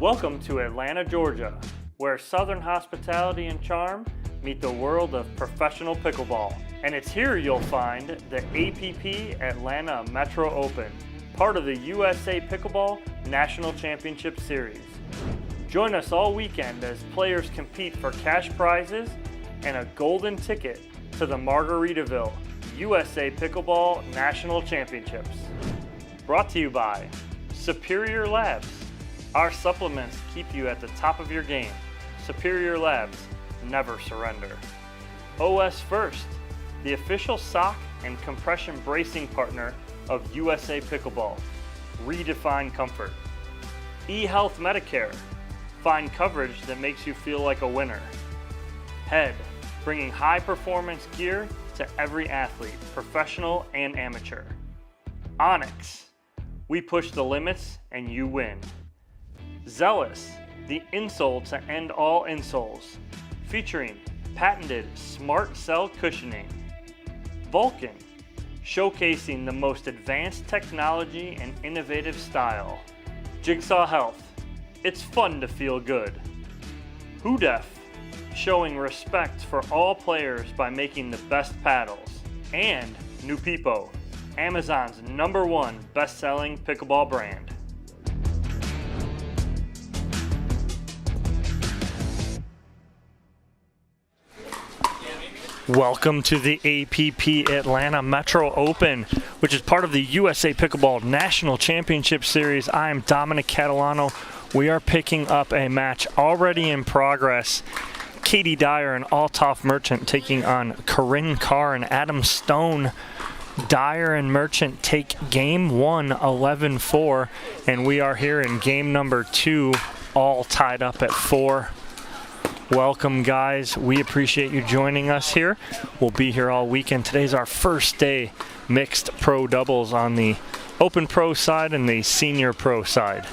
Welcome to Atlanta, Georgia, where Southern hospitality and charm meet the world of professional pickleball. And it's here you'll find the APP Atlanta Metro Open, part of the USA Pickleball National Championship Series. Join us all weekend as players compete for cash prizes and a golden ticket to the Margaritaville USA Pickleball National Championships. Brought to you by Superior Labs. Our supplements keep you at the top of your game. Superior Labs, never surrender. OS First, the official sock and compression bracing partner of USA Pickleball. Redefine comfort. eHealth Medicare, find coverage that makes you feel like a winner. Head, bringing high performance gear to every athlete, professional and amateur. Onyx, we push the limits and you win. Zealous, the insole to end all insoles, featuring patented smart cell cushioning. Vulcan, showcasing the most advanced technology and innovative style. Jigsaw Health, it's fun to feel good. Hudef, showing respect for all players by making the best paddles. And Nupipo, Amazon's #1 best-selling pickleball brand. Welcome to the APP Atlanta Metro Open, which is part of the USA Pickleball National Championship Series. I am Dominic Catalano. We are picking up a match already in progress. Katie Dyer and Althoff Merchant taking on Corinne Carr and Adam Stone. Dyer and Merchant take game 1, 11-4, and we are here in game number 2, all tied up at 4. Welcome, guys. We appreciate you joining us here. We'll be here all weekend. Today's our first day mixed pro doubles on the Open Pro side and the Senior Pro side.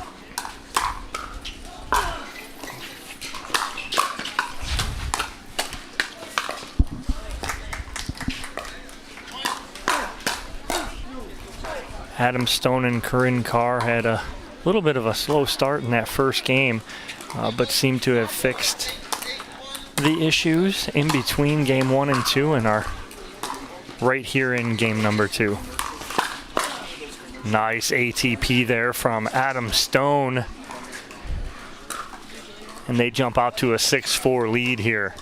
Adam Stone and Corinne Carr had a little bit of a slow start in that first game, but seemed to have fixed the issues in between game 1 and 2 and are right here in game number 2. Nice ATP there from Adam Stone. And they jump out to a 6-4 lead here.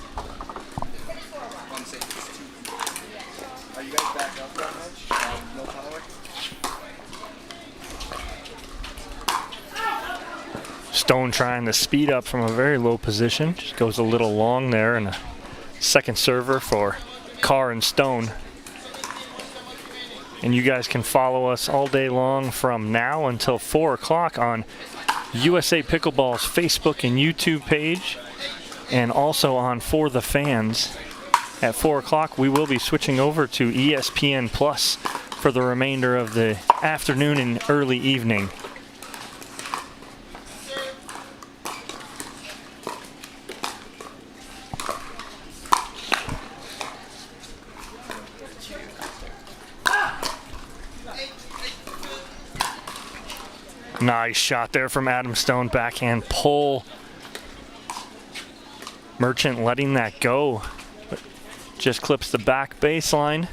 Stone trying to speed up from a very low position. Just goes a little long there, and a second server for Carr and Stone. And you guys can follow us all day long from now until 4 o'clock on USA Pickleball's Facebook and YouTube page, and also on For the Fans. At 4 o'clock, we will be switching over to ESPN Plus for the remainder of the afternoon and early evening. Nice shot there from Adam Stone, backhand pull. Merchant letting that go, but just clips the back baseline.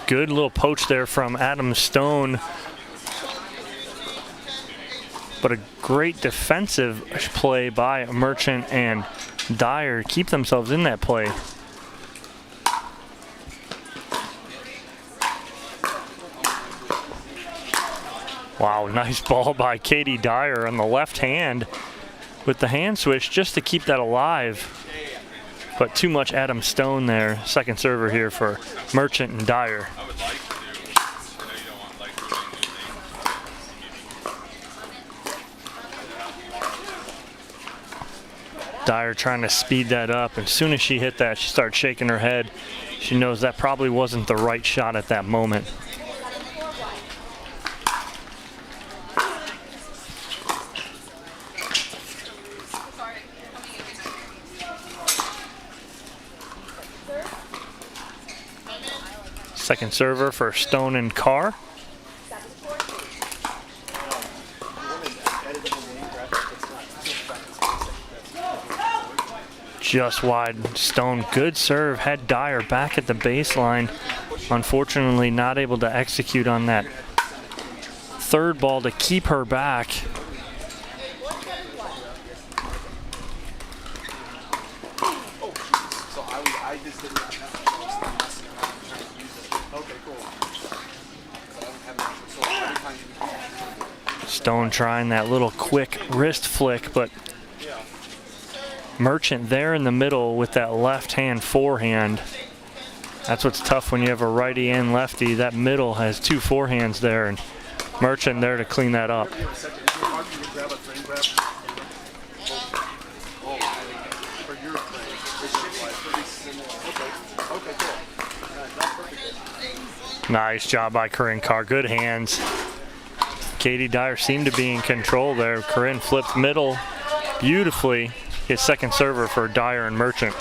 Good little poach there from Adam Stone. But a great defensive play by Merchant and Dyer to keep themselves in that play. Wow, nice ball by Katie Dyer on the left hand with the hand switch just to keep that alive. But too much Adam Stone there. Second server here for Merchant and Dyer. Dyer trying to speed that up. As soon as she hit that, she started shaking her head. She knows that probably wasn't the right shot at that moment. Second server for Stone and Carr. Just wide. Stone, good serve. Had Dyer back at the baseline. Unfortunately, not able to execute on that third ball to keep her back. Stone trying that little quick wrist flick, but Merchant there in the middle with that left-hand forehand. That's what's tough when you have a righty and lefty. That middle has two forehands there, and Merchant there to clean that up. Nice job by Corinne Carr. Good hands. Katie Dyer seemed to be in control there. Corinne flipped middle beautifully. His second server for Dyer and Merchant.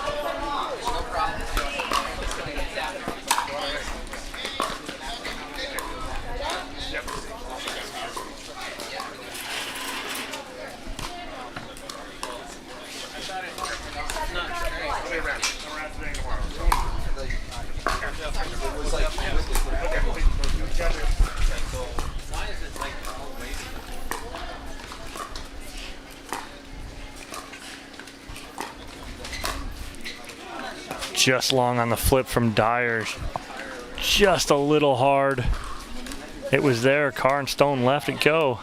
Just long on the flip from Dyer. Just a little hard. It was there. Carr and Stone left it go.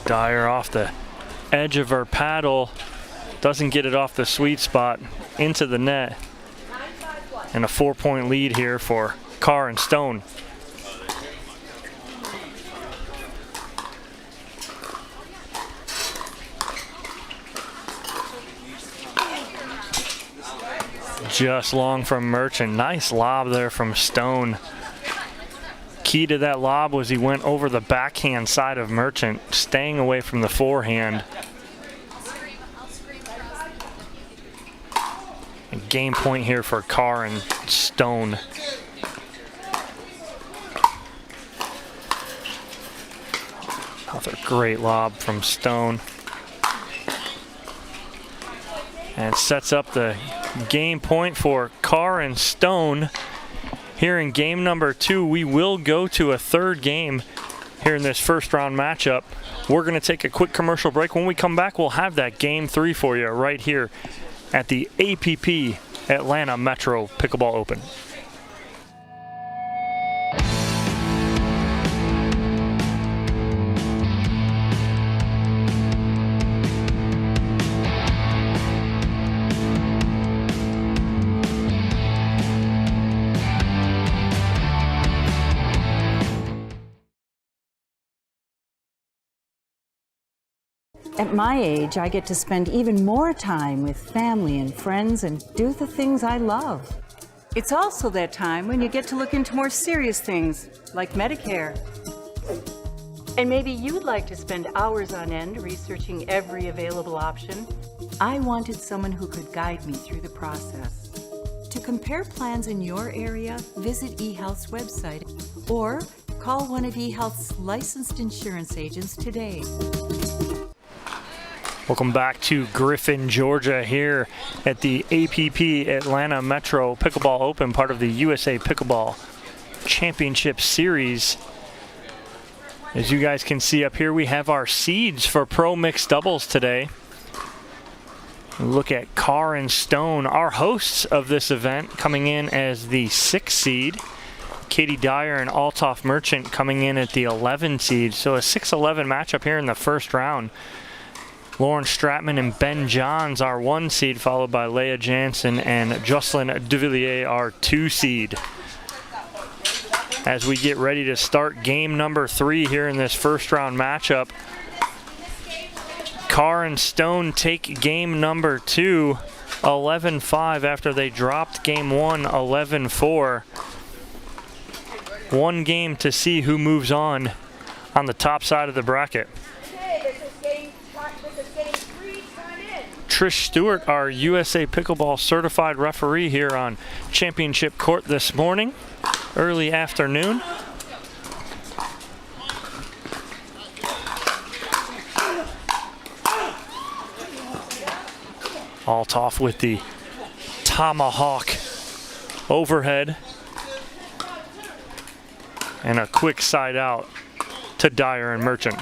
Dyer off the edge of her paddle. Doesn't get it off the sweet spot. Into the net. And a 4-point lead here for Carr and Stone. Just long from Merchant. Nice lob there from Stone. Key to that lob was he went over the backhand side of Merchant, staying away from the forehand. Game point here for Carr and Stone. Another great lob from Stone. And sets up the game point for Carr and Stone. Here in game number 2, we will go to a third game here in this first round matchup. We're going to take a quick commercial break. When we come back, we'll have that game 3 for you right here at the APP Atlanta Metro Pickleball Open. At my age, I get to spend even more time with family and friends and do the things I love. It's also that time when you get to look into more serious things, like Medicare. And maybe you'd like to spend hours on end researching every available option. I wanted someone who could guide me through the process. To compare plans in your area, visit eHealth's website or call one of eHealth's licensed insurance agents today. Welcome back to Griffin, Georgia, here at the APP Atlanta Metro Pickleball Open, part of the USA Pickleball Championship Series. As you guys can see up here, we have our seeds for Pro Mixed Doubles today. Look at Carr and Stone, our hosts of this event, coming in as the 6th seed. Katie Dyer and Althoff Merchant coming in at the 11 seed. So a 6-11 matchup here in the first round. Lauren Stratman and Ben Johns, our 1 seed, followed by Leah Jansen and Jocelyn Duvillier, our 2 seed. As we get ready to start game number 3 here in this first round matchup, Carr and Stone take game number 2, 11-5 after they dropped game 1, 11-4. 1 game to see who moves on the top side of the bracket. Trish Stewart, our USA Pickleball certified referee here on Championship Court this morning, early afternoon. Alt off with the tomahawk overhead. And a quick side out to Dyer and Merchant.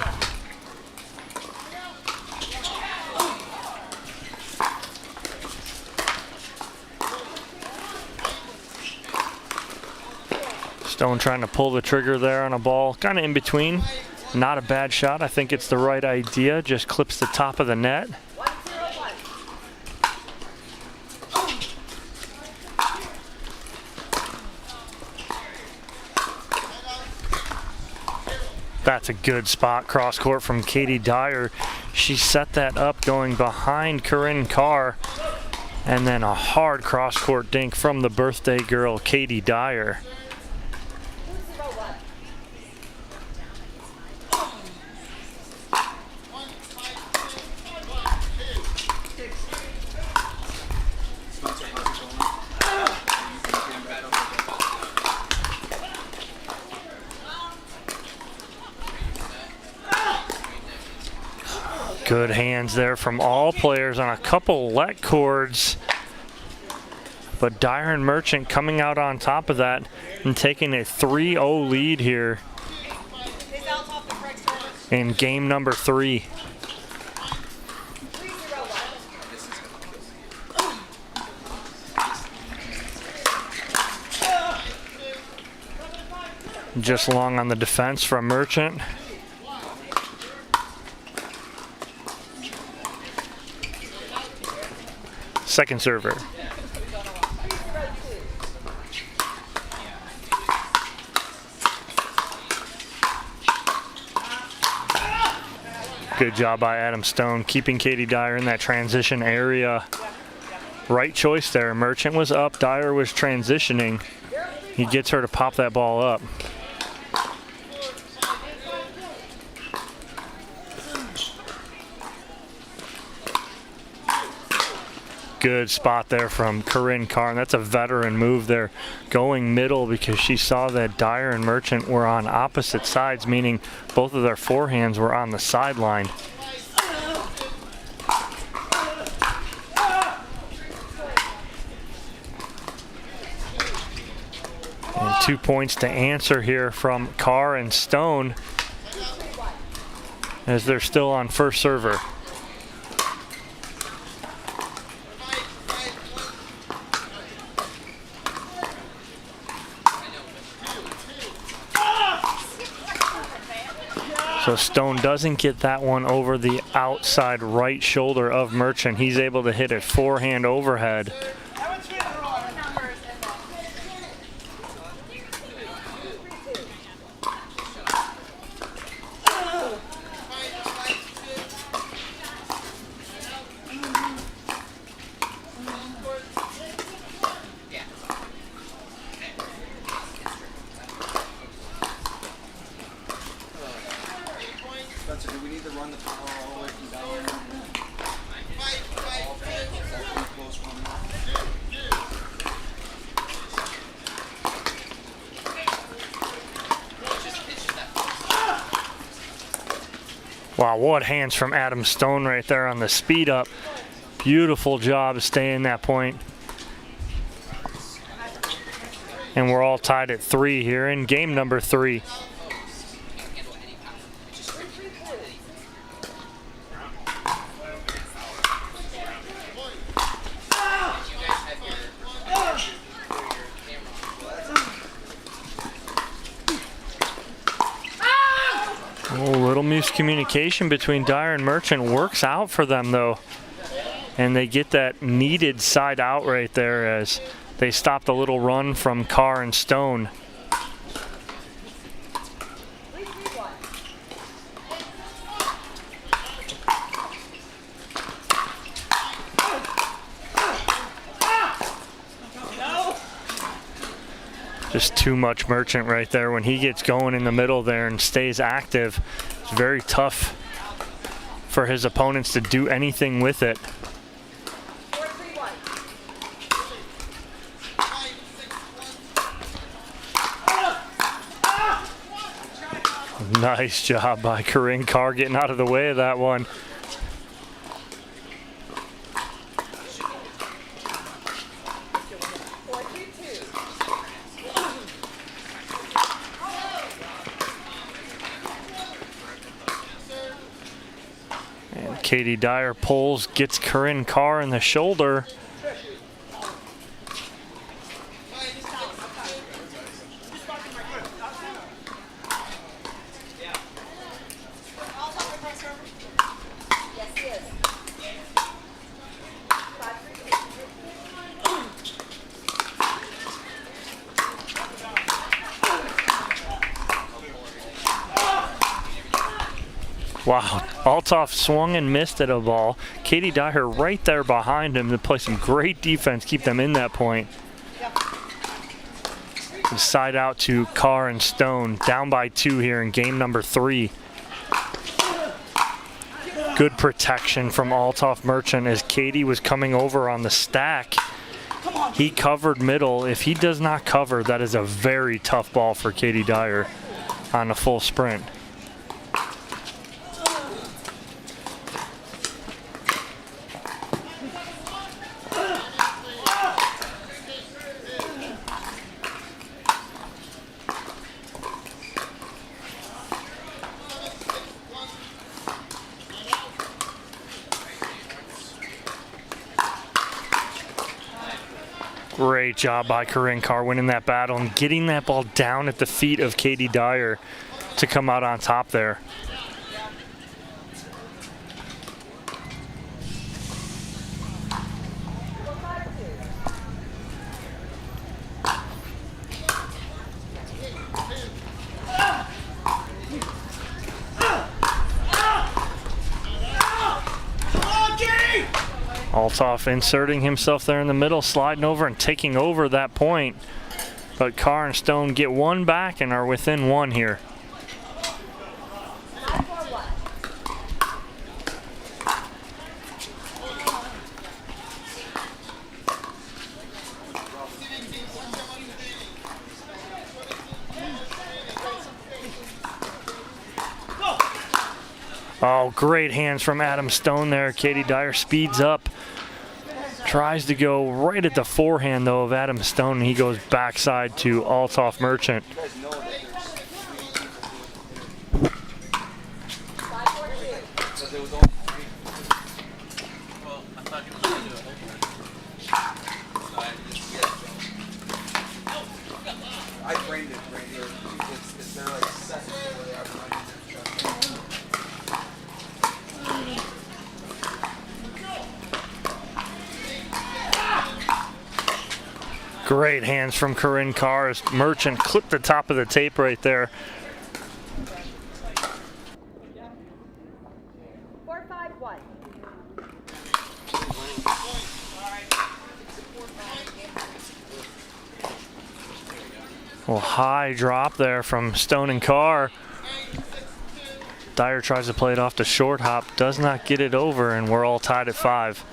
Stone trying to pull the trigger there on a ball, kind of in between. Not a bad shot. I think it's the right idea. Just clips the top of the net. That's a good spot cross court from Katie Dyer. She set that up going behind Corinne Carr. And then a hard cross court dink from the birthday girl, Katie Dyer. Good hands there from all players on a couple let cords. But Dyer and Merchant coming out on top of that and taking a 3-0 lead here in game number 3. Just long on the defense from Merchant. Second server. Good job by Adam Stone, keeping Katie Dyer in that transition area. Right choice there. Merchant was up, Dyer was transitioning. He gets her to pop that ball up. Good spot there from Corinne Carr, and that's a veteran move there, going middle because she saw that Dyer and Merchant were on opposite sides, meaning both of their forehands were on the sideline. And 2 points to answer here from Carr and Stone as they're still on first server. So Stone doesn't get that one over the outside right shoulder of Merchant. He's able to hit it forehand overhead. Wow, what hands from Adam Stone right there on the speed up. Beautiful job staying that point. And we're all tied at 3 here in game number 3. communication between Dyer and Merchant works out for them though. And they get that needed side out right there as they stopped a little run from Carr and Stone. Just too much Merchant right there. When he gets going in the middle there and stays active, it's very tough for his opponents to do anything with it. Nice job by Corinne Carr getting out of the way of that one. Katie Dyer pulls, gets Corinne Carr in the shoulder. Wow, Althoff swung and missed at a ball. Katie Dyer right there behind him to play some great defense, keep them in that point. Side out to Carr and Stone, down by 2 here in game number 3. Good protection from Althoff Merchant as Katie was coming over on the stack. He covered middle. If he does not cover, that is a very tough ball for Katie Dyer on a full sprint. Great job by Corinne Carr winning that battle and getting that ball down at the feet of Katie Dyer to come out on top there. Althoff inserting himself there in the middle, sliding over and taking over that point. But Carr and Stone get one back and are within 1 here. Oh, great hands from Adam Stone there. Katie Dyer speeds up. Tries to go right at the forehand, though, of Adam Stone, and he goes backside to Althoff Merchant. I framed it right here. Is there like seconds where they have money? Great hands from Corinne Carr as Merchant clipped the top of the tape right there. 4-5-1. Well, high drop there from Stone and Carr. Dyer tries to play it off the short hop, does not get it over, and we're all tied at 5.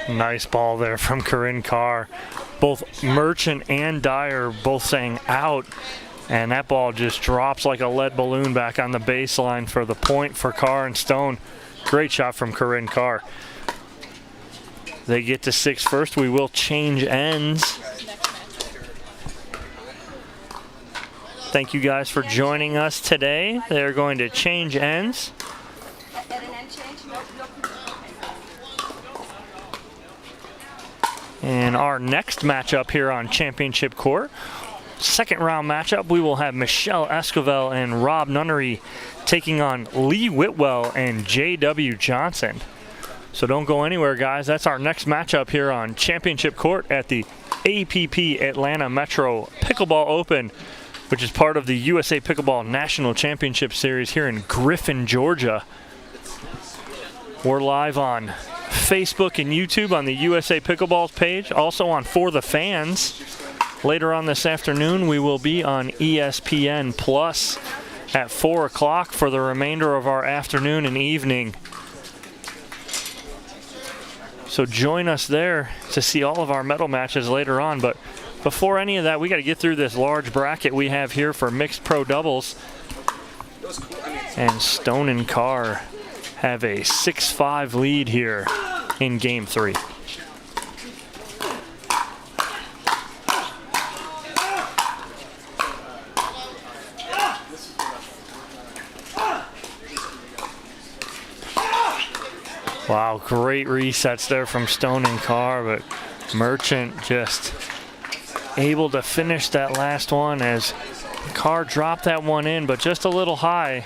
Nice ball there from Corinne Carr. both Merchant and Dyer both saying out, and that ball just drops like a lead balloon back on the baseline for the point for Carr and Stone. Great shot from Corinne Carr. They get to 6 first. We will change ends. Thank you guys for joining us today. They're going to change ends. And our next matchup here on Championship Court, second round matchup, we will have Michelle Esquivel and Rob Nunnery taking on Lee Whitwell and J.W. Johnson. So don't go anywhere, guys. That's our next matchup here on Championship Court at the APP Atlanta Metro Pickleball Open, which is part of the USA Pickleball National Championship Series here in Griffin, Georgia. We're live on Facebook and YouTube on the USA Pickleball page, also on For the Fans. Later on this afternoon, we will be on ESPN Plus at 4 o'clock for the remainder of our afternoon and evening. So join us there to see all of our medal matches later on. But before any of that, we got to get through this large bracket we have here for mixed pro doubles. And Stone and Carr have a 6-5 lead here in game 3. Wow, great resets there from Stone and Carr, but Merchant just able to finish that last one as Carr dropped that one in, but just a little high.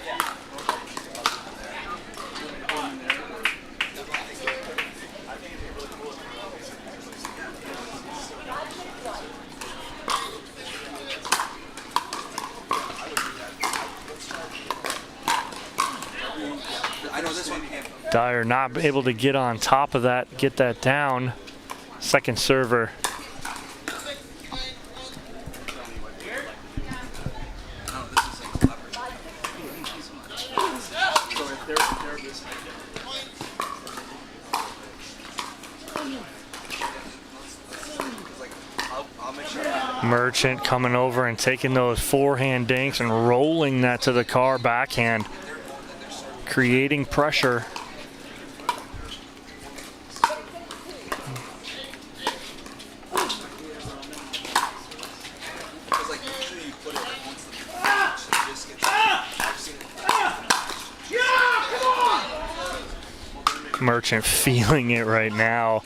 Dyer not able to get on top of that, get that down. Second server. Merchant coming over and taking those forehand dinks and rolling that to the Carr backhand, creating pressure. Merchant feeling it right now.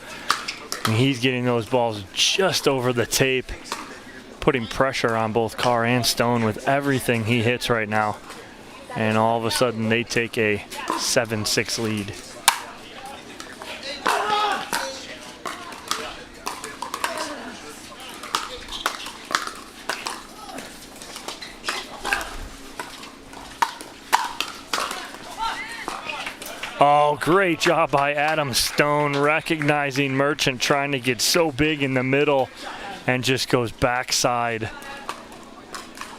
And he's getting those balls just over the tape, putting pressure on both Carr and Stone with everything he hits right now. And all of a sudden they take a 7-6 lead. Oh, great job by Adam Stone, recognizing Merchant trying to get so big in the middle and just goes backside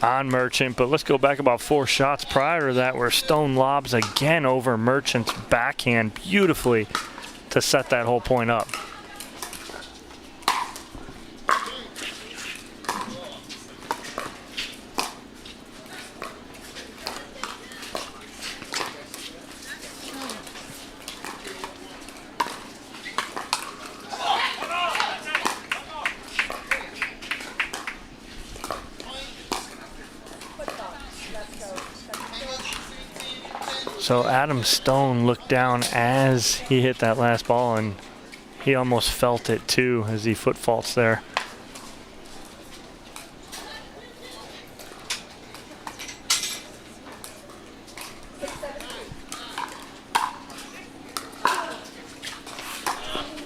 on Merchant. But let's go back about 4 shots prior to that where Stone lobs again over Merchant's backhand beautifully to set that whole point up. So Adam Stone looked down as he hit that last ball, and he almost felt it too as he foot faults there.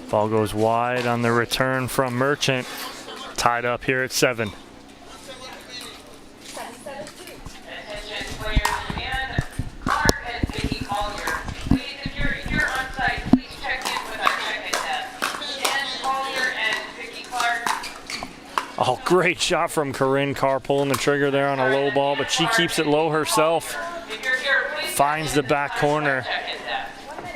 Ball goes wide on the return from Merchant. Tied up here at 7. Oh, great shot from Corinne Carr, pulling the trigger there on a low ball, but she keeps it low herself. Finds the back corner.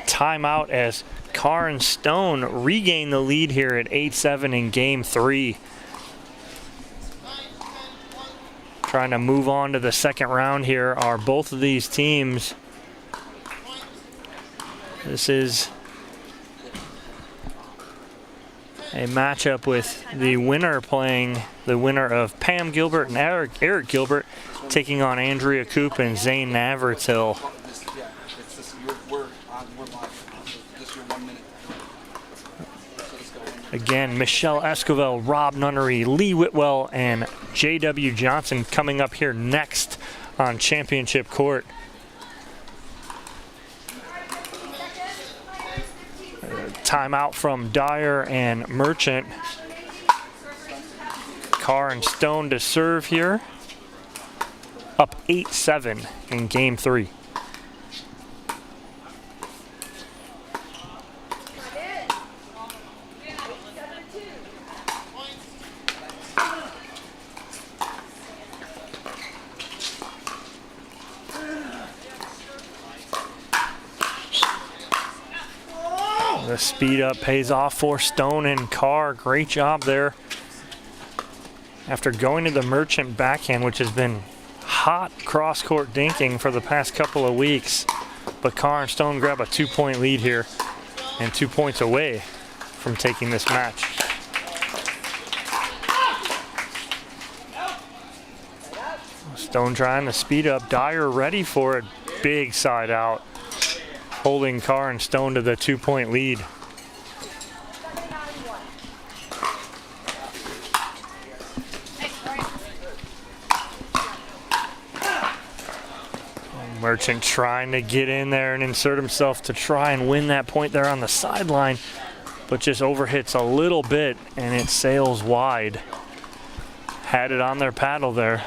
Timeout as Carr and Stone regain the lead here at 8-7 in game 3. trying to move on to the second round here are both of these teams. This is a matchup with the winner playing the winner of Pam Gilbert and Eric Gilbert taking on Andrea Coop and Zane Navratil. Again, Michelle Esquivel, Rob Nunnery, Lee Whitwell, and J.W. Johnson coming up here next on championship court. Timeout from Dyer and Merchant. Carr and Stone to serve here. Up 8-7 in game 3. The speed up pays off for Stone and Carr. Great job there. After going to the Merchant backhand, which has been hot cross-court dinking for the past couple of weeks, but Carr and Stone grab a 2-point lead here and 2 points away from taking this match. Stone trying to speed up. Dyer ready for it. Big side out, holding Carr and Stone to the 2-point lead. Merchant trying to get in there and insert himself to try and win that point there on the sideline, but just overhits a little bit and it sails wide. Had it on their paddle there.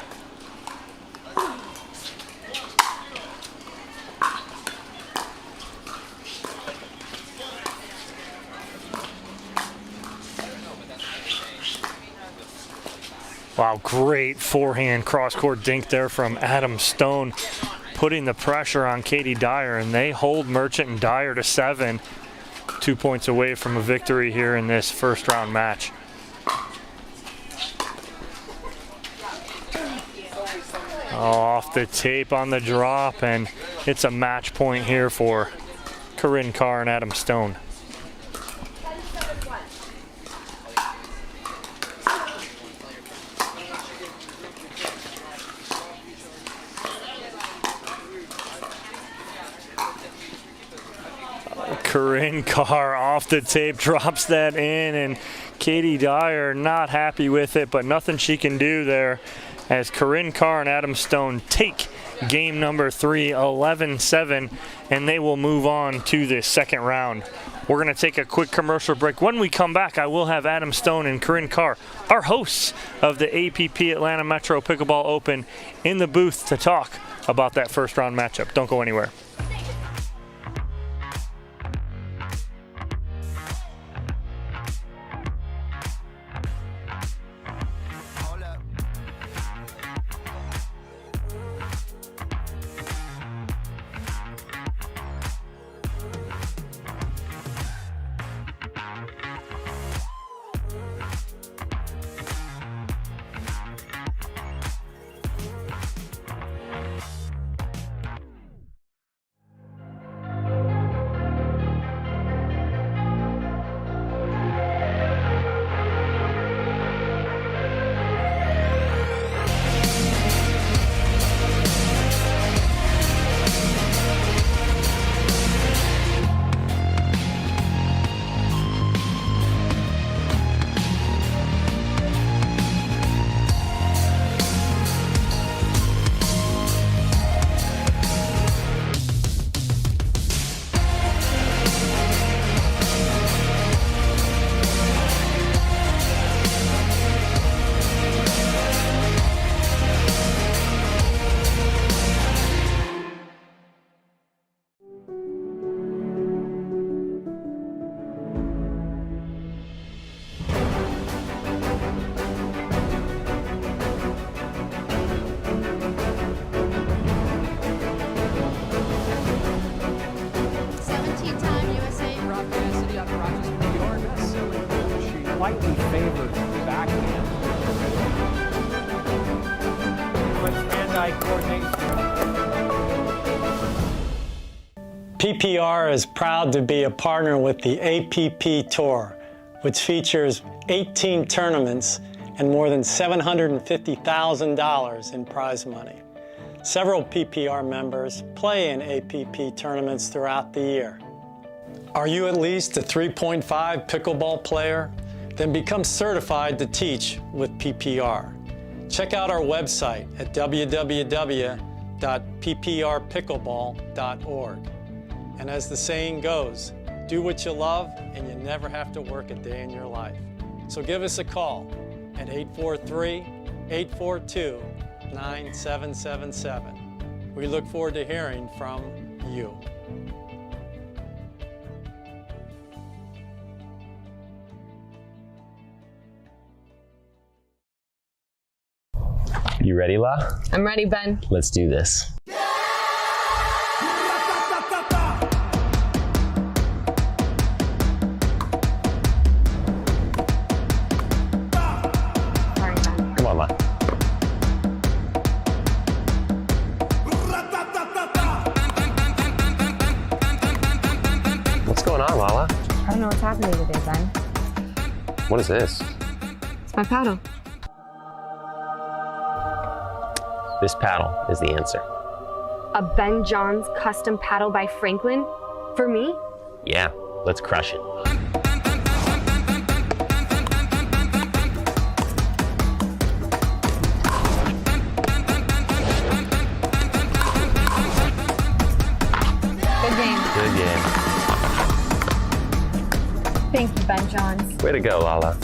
Wow, great forehand cross-court dink there from Adam Stone, putting the pressure on Katie Dyer, and they hold Merchant and Dyer to 7. 2 points away from a victory here in this first round match. Off the tape on the drop, and it's a match point here for Corinne Carr and Adam Stone. Corinne Carr off the tape, drops that in, and Katie Dyer not happy with it, but nothing she can do there as Corinne Carr and Adam Stone take game number 3, 11-7, and they will move on to the second round. We're going to take a quick commercial break. When we come back, I will have Adam Stone and Corinne Carr, our hosts of the APP Atlanta Metro Pickleball Open, in the booth to talk about that first round matchup. Don't go anywhere. PPR is proud to be a partner with the APP Tour, which features 18 tournaments and more than $750,000 in prize money. Several PPR members play in APP tournaments throughout the year. Are you at least a 3.5 pickleball player? Then become certified to teach with PPR. Check out our website at www.pprpickleball.org. And as the saying goes, do what you love and you never have to work a day in your life. So give us a call at 843-842-9777. We look forward to hearing from you. You ready, La? I'm ready, Ben. Let's do this. Sorry, Ben. Come on, La. What's going on, Lala? I don't know what's happening today, Ben. What is this? It's my paddle. This paddle is the answer. A Ben Johns custom paddle by Franklin? For me? Yeah, let's crush it. Good game. Good game. Thank you, Ben Johns. Way to go, Lala.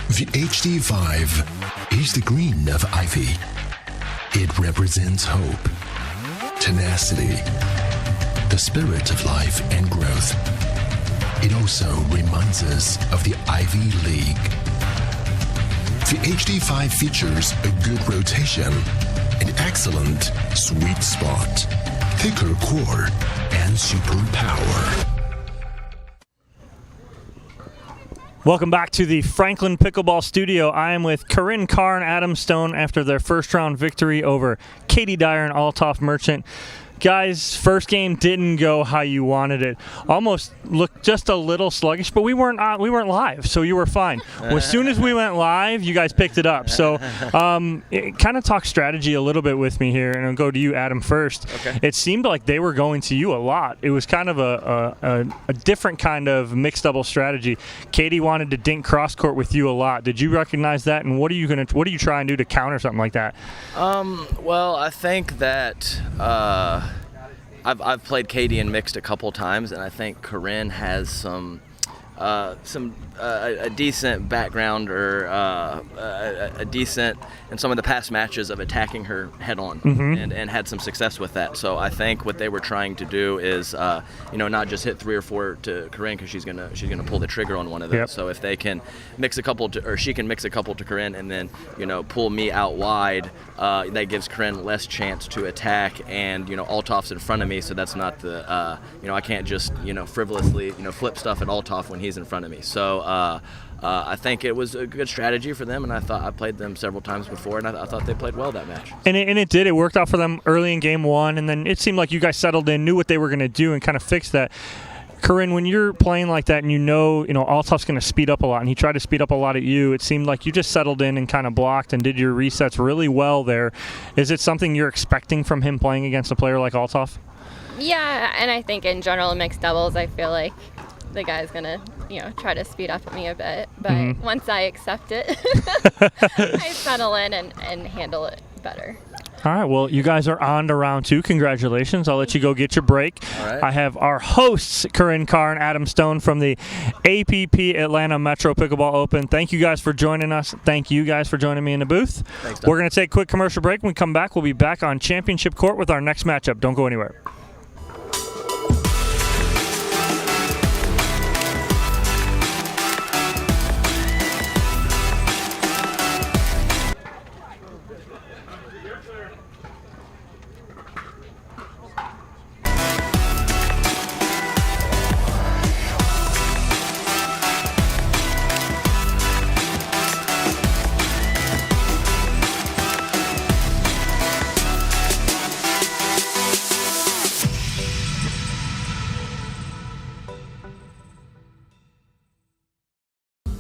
The HD5 is the green of ivy. It represents hope, tenacity, the spirit of life and growth. It also reminds us of the Ivy League. The HD5 features a good rotation, an excellent sweet spot, thicker core, and super power. Welcome back to the Franklin Pickleball Studio. I am with Corinne Carr and Adam Stone after their first round victory over Katie Dyer and Althoff Merchant. Guys, first game didn't go how you wanted it. Almost looked just a little sluggish, but we weren't live, so you were fine. As soon as we went live, you guys picked it up. So kind of talk strategy a little bit with me here, and I'll go to you, Adam, first. Okay. It seemed like they were going to you a lot. It was kind of a different kind of mixed double strategy. Katie wanted to dink cross court with you a lot. Did you recognize that, and what do you try and do to counter something like that? Well, I think that I've played Katie in mixed a couple times, and I think Corinne has a decent background or a decent in some of the past matches of attacking her head on, and had some success with that. So I think what they were trying to do is not just hit 3 or 4 to Corinne, because she's gonna pull the trigger on one of those. Yep. So if they can mix a couple or she can mix a couple to Corinne and then pull me out wide, that gives Corinne less chance to attack, and Althoff's in front of me, so that's not the I can't just frivolously flip stuff at Althoff when he's in front of me. So I think it was a good strategy for them, and I played them several times before, and I thought they played well that match. And it did. It worked out for them early in game one, and then it seemed like you guys settled in, knew what they were going to do, and kind of fixed that. Corinne, when you're playing like that and Althoff's going to speed up a lot, and he tried to speed up a lot at you, it seemed like you just settled in and kind of blocked and did your resets really well there. Is it something you're expecting from him playing against a player like Althoff? Yeah, and I think in general in mixed doubles, I feel like the guy's going to try to speed up at me a bit. But once I accept it, I settle in and handle it better. All right, well, you guys are on to round 2. Congratulations. I'll let you go get your break. All right. I have our hosts, Corinne Carr and Adam Stone from the APP Atlanta Metro Pickleball Open. Thank you guys for joining us. Thank you guys for joining me in the booth. Thanks, Doug. We're going to take a quick commercial break. When we come back, we'll be back on Championship Court with our next matchup. Don't go anywhere.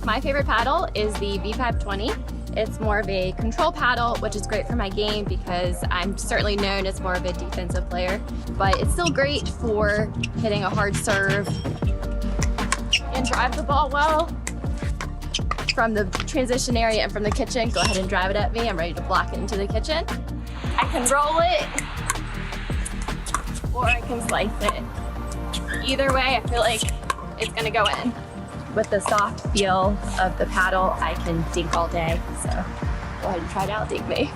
My favorite paddle is the V520. It's more of a control paddle, which is great for my game because I'm certainly known as more of a defensive player, but it's still great for hitting a hard serve and drive the ball well from the transition area and from the kitchen. Go ahead and drive it at me. I'm ready to block it into the kitchen. I can roll it or I can slice it. Either way, I feel like it's gonna go in. With the soft feel of the paddle, I can dink all day. So go ahead and try it out, dink me.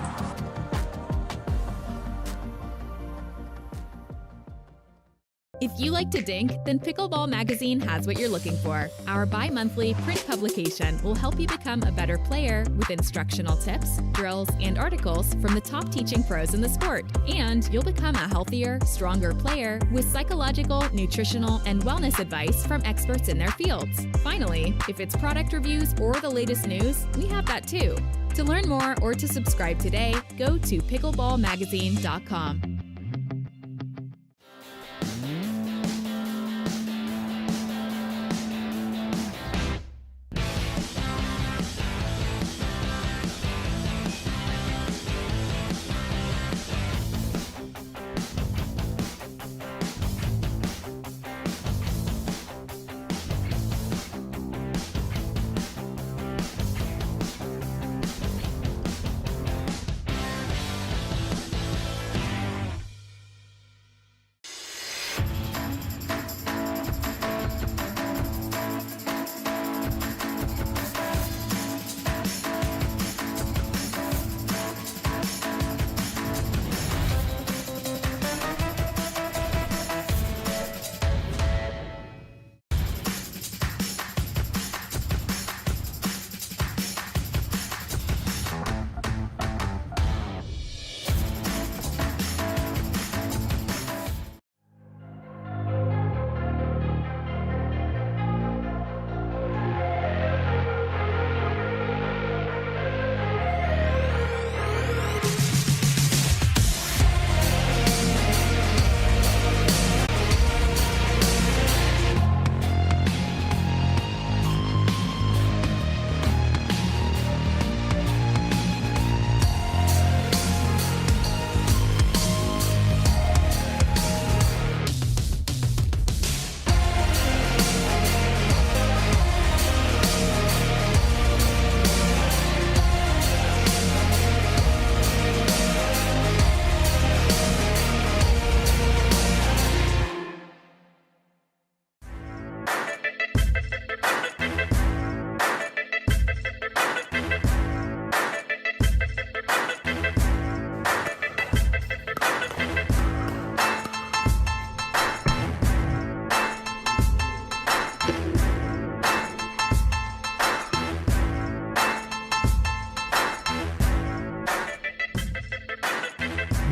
If you like to dink, then Pickleball Magazine has what you're looking for. Our bi-monthly print publication will help you become a better player with instructional tips, drills, and articles from the top teaching pros in the sport. And you'll become a healthier, stronger player with psychological, nutritional, and wellness advice from experts in their fields. Finally, if it's product reviews or the latest news, we have that too. To learn more or to subscribe today, go to pickleballmagazine.com.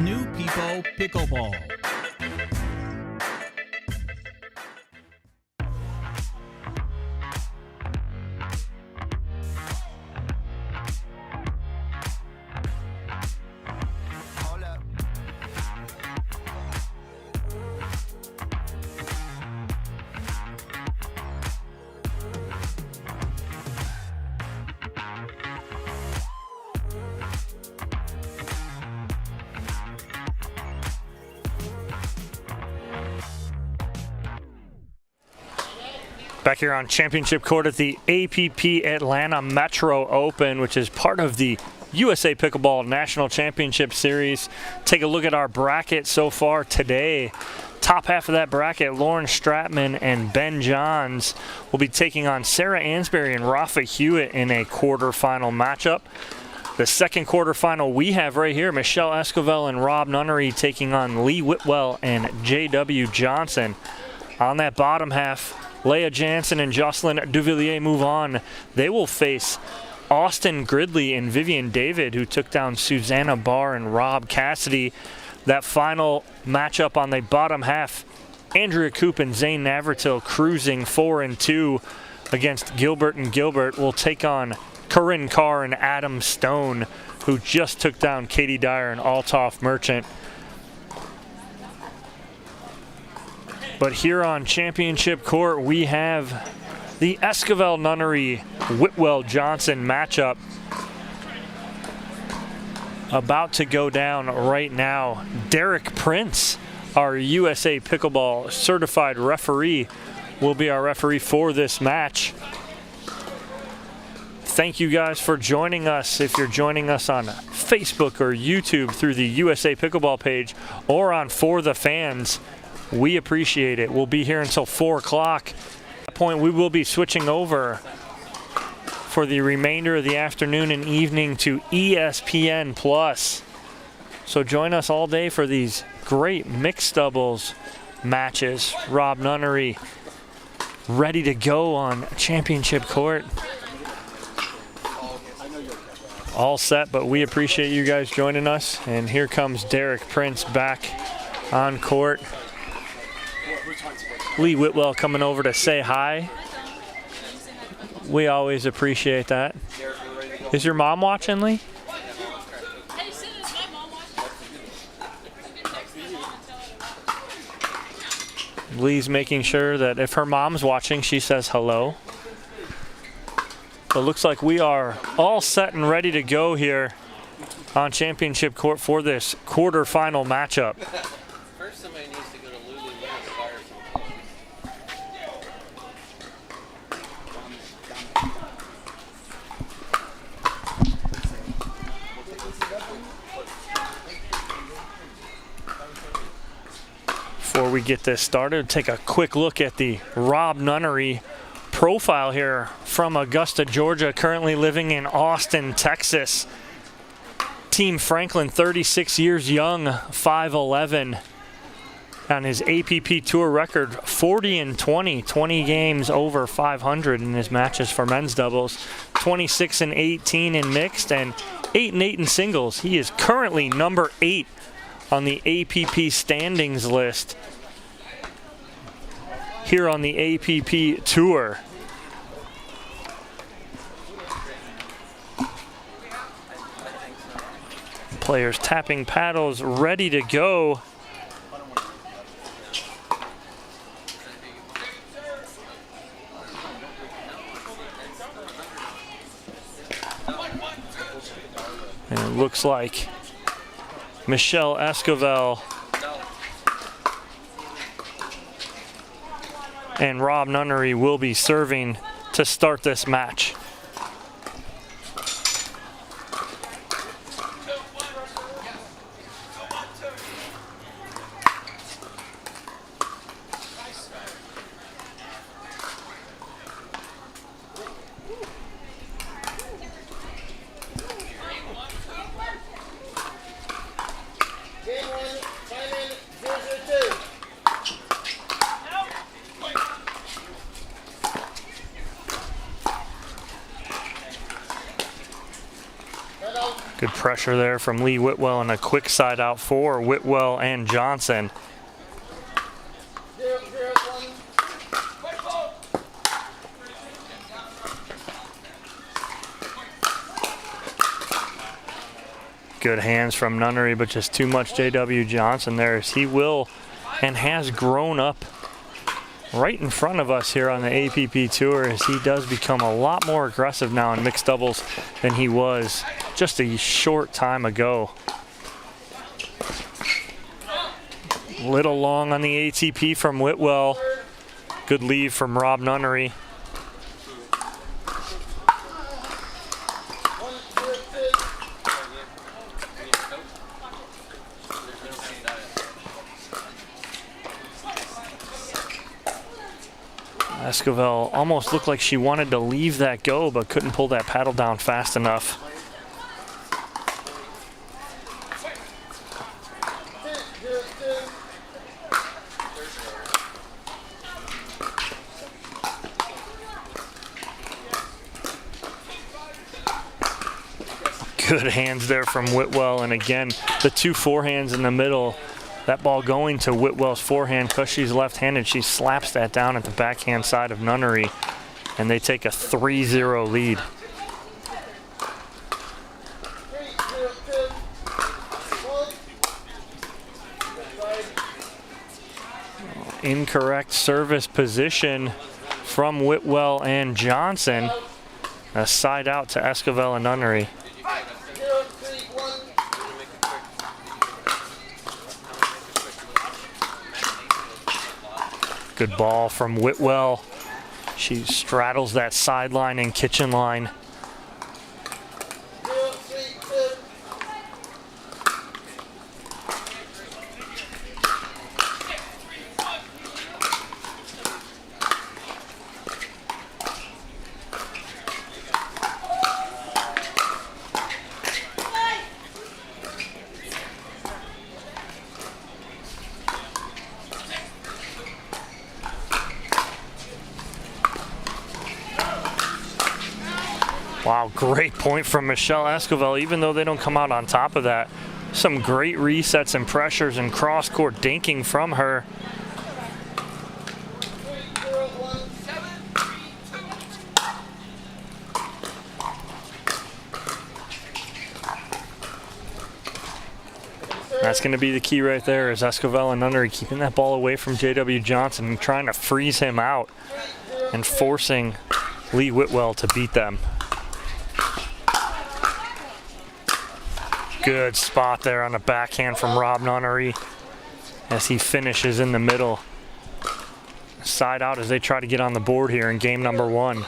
New People Pickleball. Back here on championship court at the APP Atlanta Metro Open, which is part of the USA Pickleball National Championship Series. Take a look at our bracket so far today. Top half of that bracket, Lauren Stratman and Ben Johns will be taking on Sarah Ansberry and Rafa Hewitt in a quarterfinal matchup. The second quarterfinal we have right here, Michelle Esquivel and Rob Nunnery taking on Lee Whitwell and J.W. Johnson. On that bottom half, Leah Jansen and Jocelyn Duvillier move on. They will face Austin Gridley and Vivian David, who took down Susanna Barr and Rob Cassidy. That final matchup on the bottom half, Andrea Koop and Zane Navratil cruising 4-2 against Gilbert and Gilbert, will take on Corinne Carr and Adam Stone, who just took down Katie Dyer and Althoff Merchant. But here on championship court, we have the Esquivel Nunnery Whitwell Johnson matchup about to go down right now. Derek Prince, our USA Pickleball certified referee, will be our referee for this match. Thank you guys for joining us. If you're joining us on Facebook or YouTube through the USA Pickleball page or on For the Fans, we appreciate it. We'll be here until 4 o'clock. At that point, we will be switching over for the remainder of the afternoon and evening to ESPN+. So join us all day for these great mixed doubles matches. Rob Nunnery ready to go on championship court. All set, but we appreciate you guys joining us. And here comes Derek Prince back on court. Lee Whitwell coming over to say hi. We always appreciate that. Is your mom watching, Lee? Lee's making sure that if her mom's watching, she says hello. So it looks like we are all set and ready to go here on championship court for this quarterfinal matchup. First, somebody needs to go to Lululemon Before we get this started, take a quick look at the Rob Nunnery profile here from Augusta, Georgia, currently living in Austin, Texas. Team Franklin, 36 years young, 5'11". On his APP Tour record, 40-20, 20 games over 500 in his matches for men's doubles, 26-18 in mixed, and 8-8 in singles. He is currently number 8 on the APP standings list here on the APP Tour. Players tapping paddles, ready to go. And it looks like Michelle Esquivel and Rob Nunnery will be serving to start this match. Good pressure there from Lee Whitwell and a quick side out for Whitwell and Johnson. Good hands from Nunnery, but just too much J.W. Johnson there, as he will and has grown up right in front of us here on the APP Tour, as he does become a lot more aggressive now in mixed doubles than he was just a short time ago. Little long on the ATP from Whitwell. Good lead from Rob Nunnery. Esquivel almost looked like she wanted to leave that go, but couldn't pull that paddle down fast enough. Good hands there from Whitwell, and again, the two forehands in the middle. That ball going to Whitwell's forehand because she's left-handed. She slaps that down at the backhand side of Nunnery, and they take a 3-0 lead. Incorrect service position from Whitwell and Johnson. A side out to Esquivel and Nunnery. Good ball from Whitwell. She straddles that sideline and kitchen line. Wow, great point from Michelle Esquivel, even though they don't come out on top of that. Some great resets and pressures and cross-court dinking from her. That's going to be the key right there, is Esquivel and Nunnery keeping that ball away from J.W. Johnson and trying to freeze him out and forcing Lee Whitwell to beat them. Good spot there on the backhand from Rob Nunnery as he finishes in the middle. Side out as they try to get on the board here in game number 1.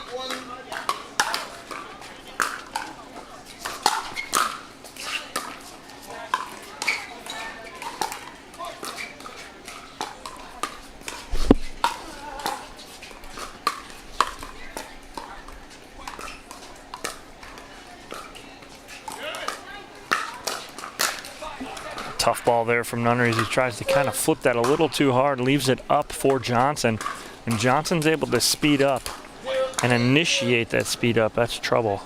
Tough ball there from Nunnery as he tries to kind of flip that a little too hard, leaves it up for Johnson. And Johnson's able to speed up and initiate that speed up. That's trouble.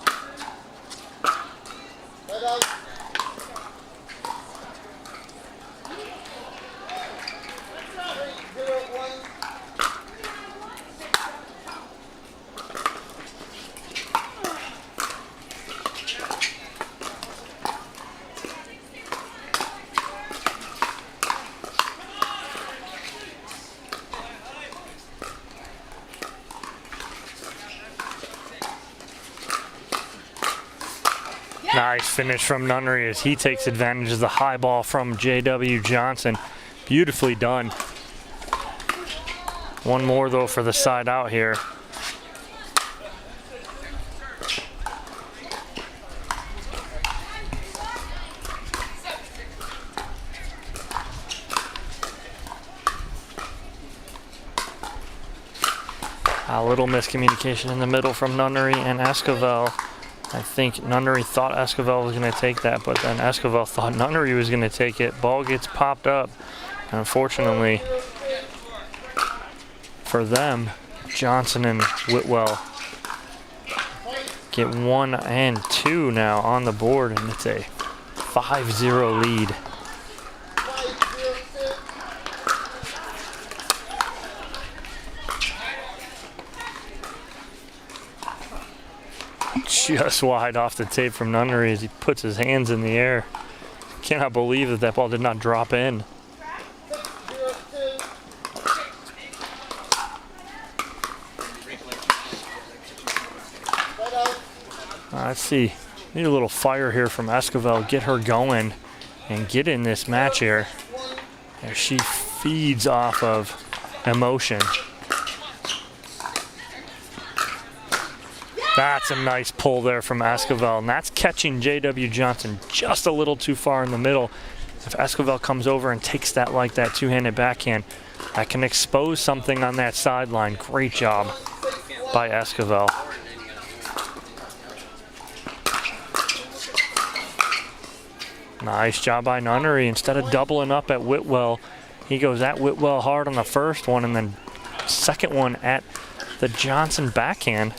Nice finish from Nunnery as he takes advantage of the high ball from J.W. Johnson. Beautifully done. One more though for the side out here. A little miscommunication in the middle from Nunnery and Esquivel. I think Nunnery thought Esquivel was going to take that, but then Esquivel thought Nunnery was going to take it. Ball gets popped up. And unfortunately for them, Johnson and Whitwell get 1 and 2 now on the board, and it's a 5-0 lead. Just wide off the tape from Nunnery as he puts his hands in the air. Cannot believe that that ball did not drop in. Let's see. Need a little fire here from Esquivel. Get her going and get in this match here. As she feeds off of emotion. That's a nice pull there from Esquivel, and that's catching J.W. Johnson just a little too far in the middle. If Esquivel comes over and takes that like that two-handed backhand, that can expose something on that sideline. Great job by Esquivel. Nice job by Nunnery. Instead of doubling up at Whitwell, he goes at Whitwell hard on the first one and then second one at the Johnson backhand.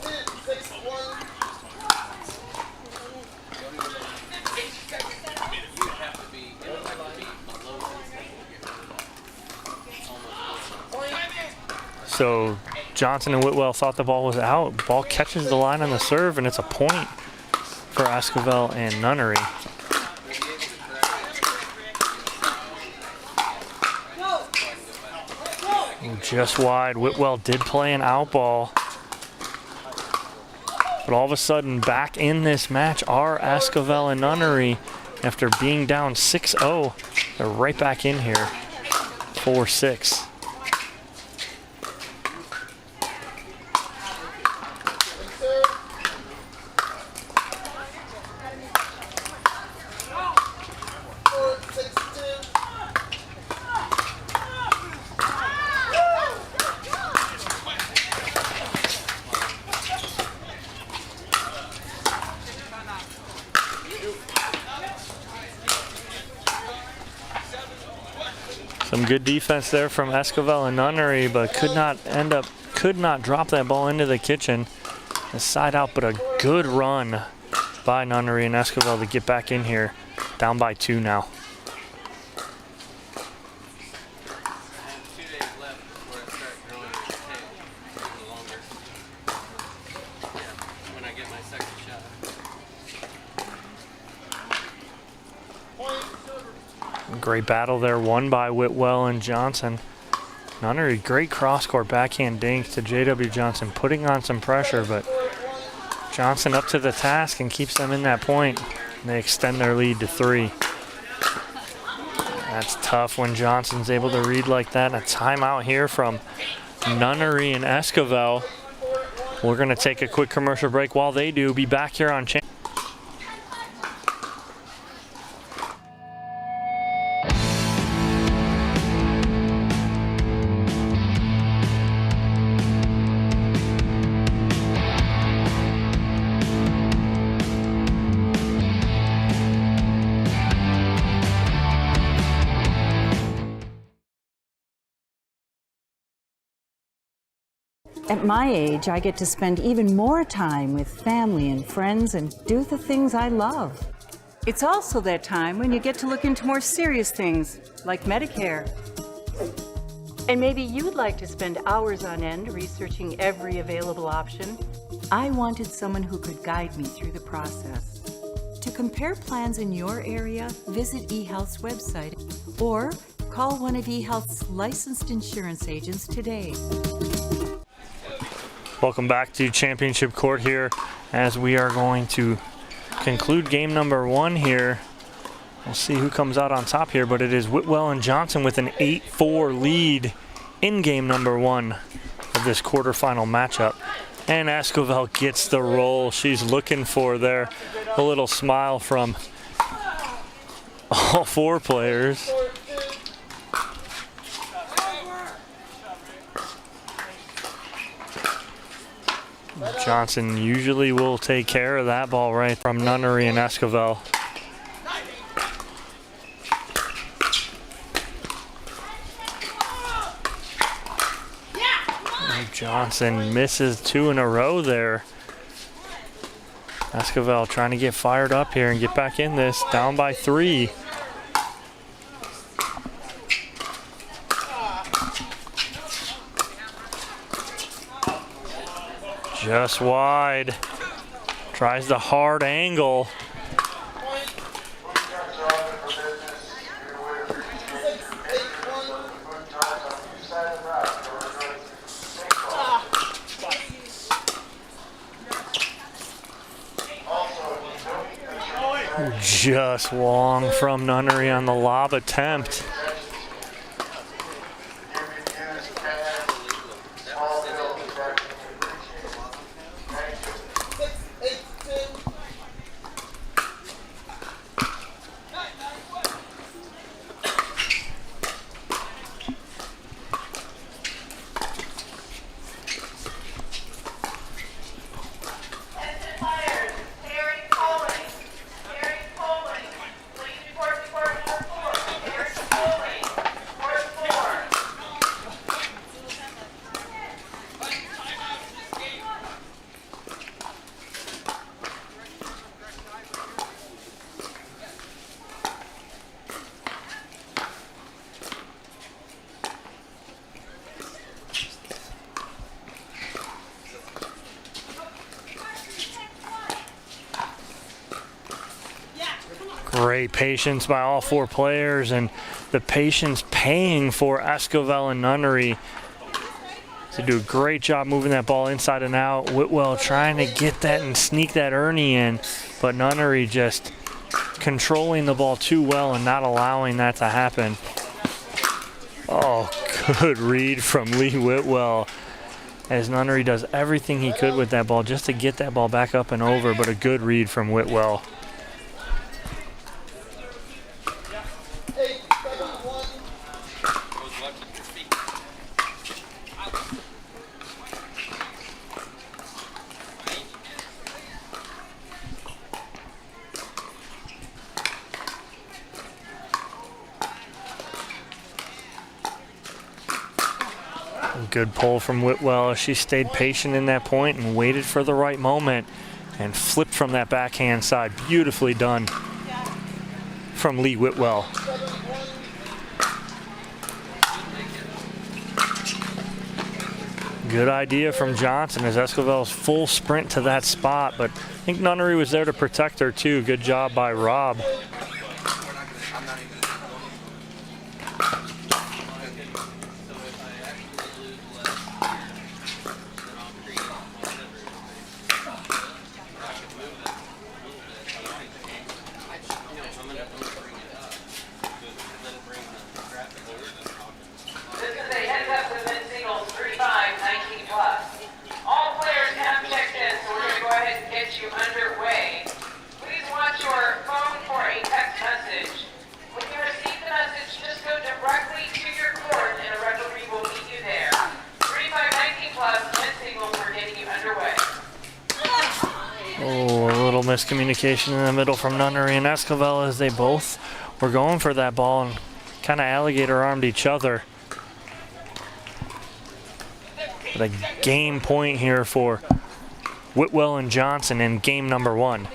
So Johnson and Whitwell thought the ball was out. Ball catches the line on the serve, and it's a point for Esquivel and Nunnery. Just wide. Whitwell did play an out ball. But all of a sudden, back in this match are Esquivel and Nunnery. After being down 6-0, they're right back in here, 4-6. Some good defense there from Esquivel and Nunnery, but could not drop that ball into the kitchen. A side out, but a good run by Nunnery and Esquivel to get back in here. Down by 2 now. Great battle there, won by Whitwell and Johnson. Nunnery, great cross-court backhand dink to J.W. Johnson, putting on some pressure, but Johnson up to the task and keeps them in that point. And they extend their lead to 3. That's tough when Johnson's able to read like that. A timeout here from Nunnery and Esquivel. We're going to take a quick commercial break. While they do, be back here on channel. At my age, I get to spend even more time with family and friends and do the things I love. It's also that time when you get to look into more serious things, like Medicare. And maybe you'd like to spend hours on end researching every available option. I wanted someone who could guide me through the process. To compare plans in your area, visit eHealth's website or call one of eHealth's licensed insurance agents today. Welcome back to Championship Court here as we are going to conclude game number 1 here. We'll see who comes out on top here, but it is Whitwell and Johnson with an 8-4 lead in game number 1 of this quarterfinal matchup. And Esquivel gets the roll she's looking for there. A little smile from all 4 players. Johnson usually will take care of that ball right from Nunnery and Esquivel. Johnson misses 2 in a row there. Esquivel trying to get fired up here and get back in this, down by 3. Just wide. Tries the hard angle. Just long from Nunnery on the lob attempt. Great patience by all four players, and the patience paying for Esquivel and Nunnery to do a great job moving that ball inside and out. Whitwell trying to get that and sneak that Ernie in, but Nunnery just controlling the ball too well and not allowing that to happen. Oh, good read from Lee Whitwell, as Nunnery does everything he could with that ball just to get that ball back up and over, but a good read from Whitwell. Good pull from Whitwell. She stayed patient in that point and waited for the right moment and flipped from that backhand side. Beautifully done from Lee Whitwell. Good idea from Johnson as Esquivel's full sprint to that spot, but I think Nunnery was there to protect her too. Good job by Rob. Miscommunication in the middle from Nunnery and Esquivel as they both were going for that ball and kind of alligator armed each other. But a game point here for Whitwell and Johnson in game number 1.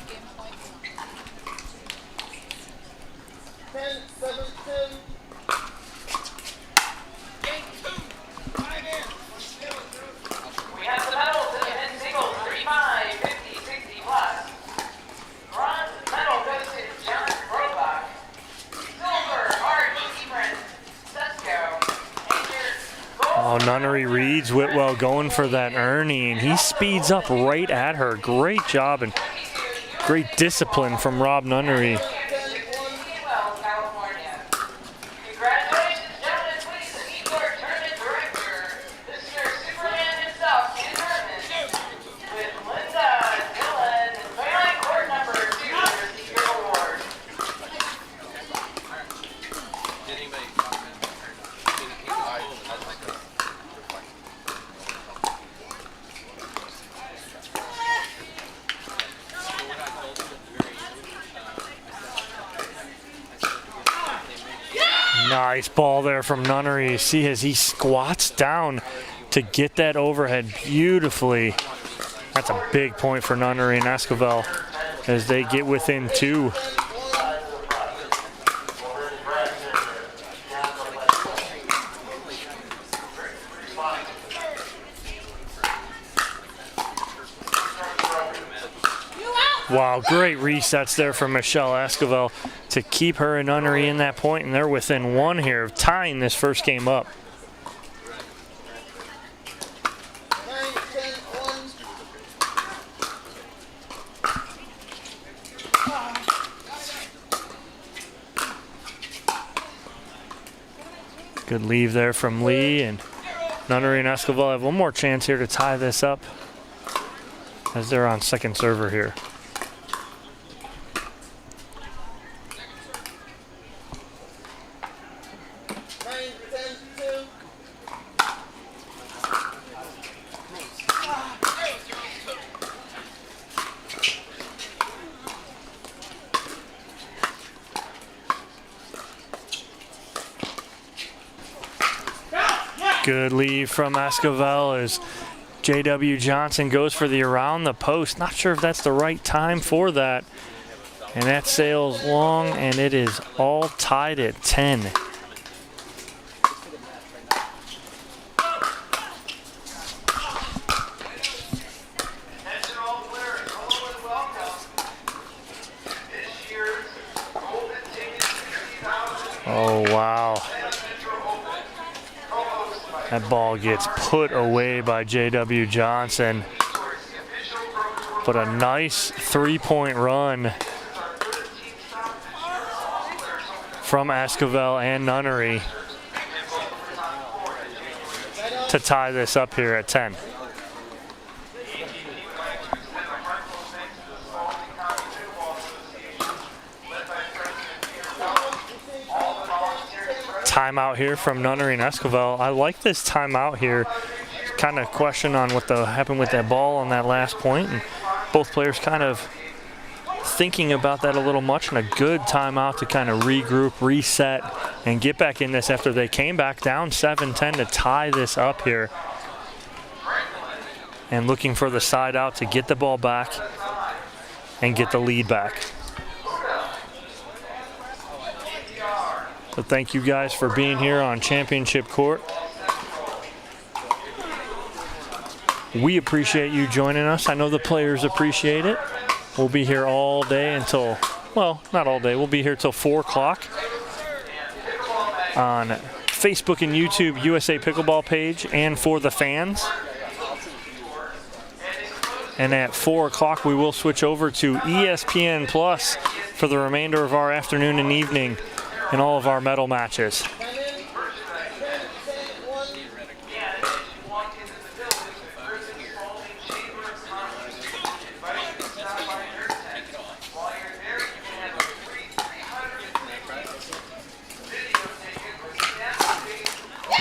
Nunnery reads Whitwell going for that Ernie, and he speeds up right at her. Great job and great discipline from Rob Nunnery. Nice ball there from Nunnery. See as he squats down to get that overhead beautifully. That's a big point for Nunnery and Esquivel as they get within 2. Wow, great resets there from Michelle Esquivel to keep her and Nunnery in that point, and they're within 1 here of tying this first game up. Good leave there from Lee, and Nunnery and Esquivel have one more chance here to tie this up as they're on second server here. Good leave from Esquivel as J.W. Johnson goes for the around the post. Not sure if that's the right time for that. And that sails long, and it is all tied at 10. Attention all players, hello and welcome. This year's Golden That ball gets put away by J.W. Johnson. But a nice three-point run from Esquivel and Nunnery to tie this up here at 10. Timeout here from Nunnery and Esquivel. I like this timeout here. Kind of question on what happened with that ball on that last point, and both players kind of thinking about that a little much, and a good timeout to kind of regroup, reset, and get back in this after they came back down 7-10 to tie this up here. And looking for the side out to get the ball back and get the lead back. So thank you guys for being here on Championship Court. We appreciate you joining us. I know the players appreciate it. We'll be here all day until, well, not all day. We'll be here till 4 o'clock on Facebook and YouTube, USA Pickleball page, and for the fans. And at 4 o'clock, we will switch over to ESPN Plus for the remainder of our afternoon and evening in all of our medal matches.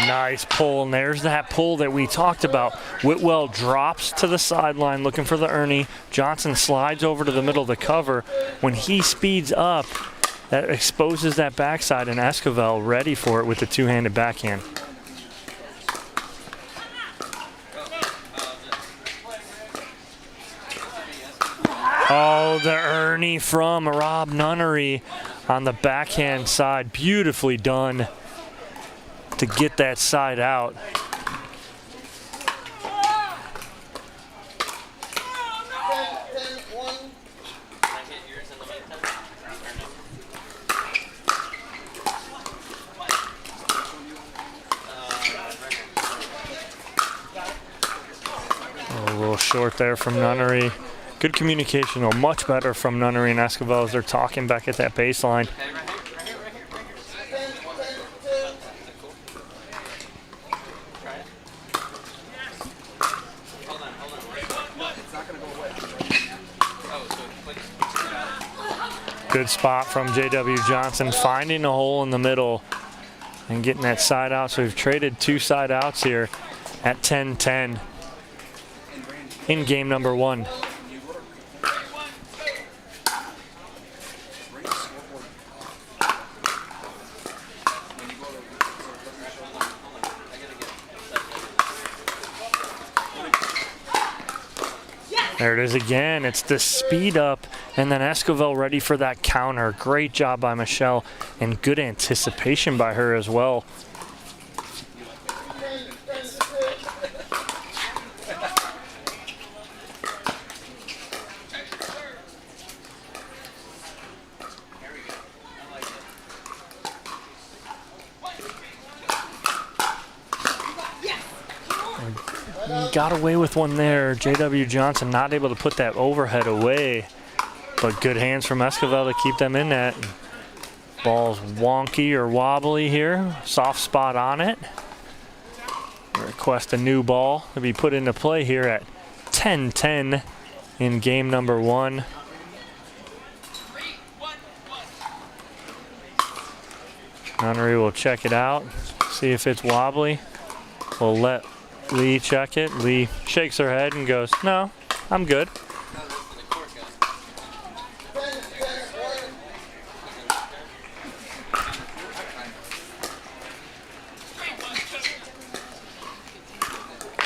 Nice pull, and there's that pull that we talked about. Whitwell drops to the sideline looking for the Ernie. Johnson slides over to the middle of the cover. When he speeds up, that exposes that backside, and Esquivel ready for it with the two-handed backhand. Oh, the Ernie from Rob Nunnery on the backhand side. Beautifully done to get that side out. A little short there from Nunnery. Good communication, though, much better from Nunnery and Esquivel as they're talking back at that baseline. Good spot from J.W. Johnson, finding a hole in the middle and getting that side out. So we've traded 2 side outs here at 10-10 in game number 1. There it is again. It's the speed up, and then Esquivel ready for that counter. Great job by Michelle, and good anticipation by her as well. Got away with one there. J.W. Johnson not able to put that overhead away, but good hands from Esquivel to keep them in net. Ball's wonky or wobbly here. Soft spot on it. Request a new ball to be put into play here at 10-10 in game number 1. Nunnery will check it out, see if it's wobbly. We'll let Lee check it. Lee shakes her head and goes, "No, I'm good."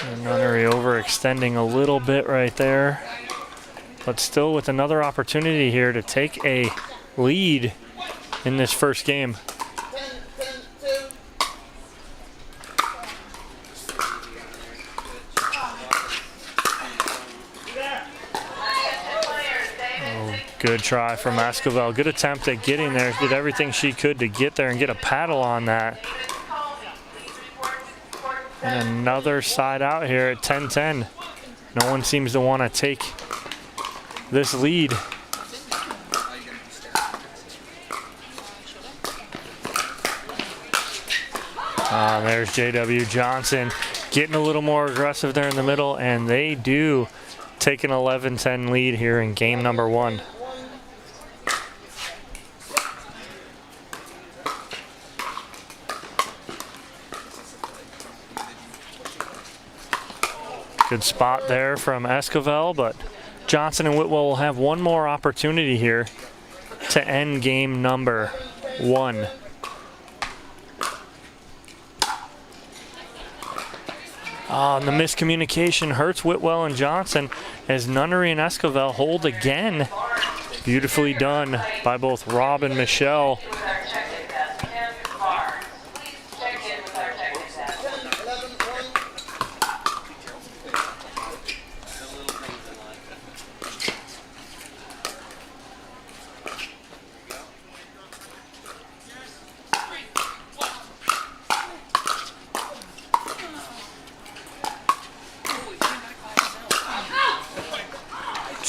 And Nunnery overextending a little bit right there, but still with another opportunity here to take a lead in this first game. Good try from Esquivel. Good attempt at getting there. Did everything she could to get there and get a paddle on that. And another side out here at 10-10. No one seems to want to take this lead. There's J.W. Johnson getting a little more aggressive there in the middle, and they do take an 11-10 lead here in game number 1. Good spot there from Esquivel, but Johnson and Whitwell will have one more opportunity here to end game number 1. And the miscommunication hurts Whitwell and Johnson as Nunnery and Esquivel hold again. Beautifully done by both Rob and Michelle.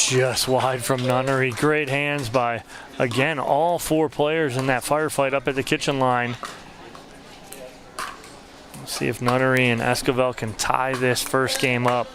Just wide from Nunnery. Great hands by, again, all 4 players in that firefight up at the kitchen line. Let's see if Nunnery and Esquivel can tie this first game up.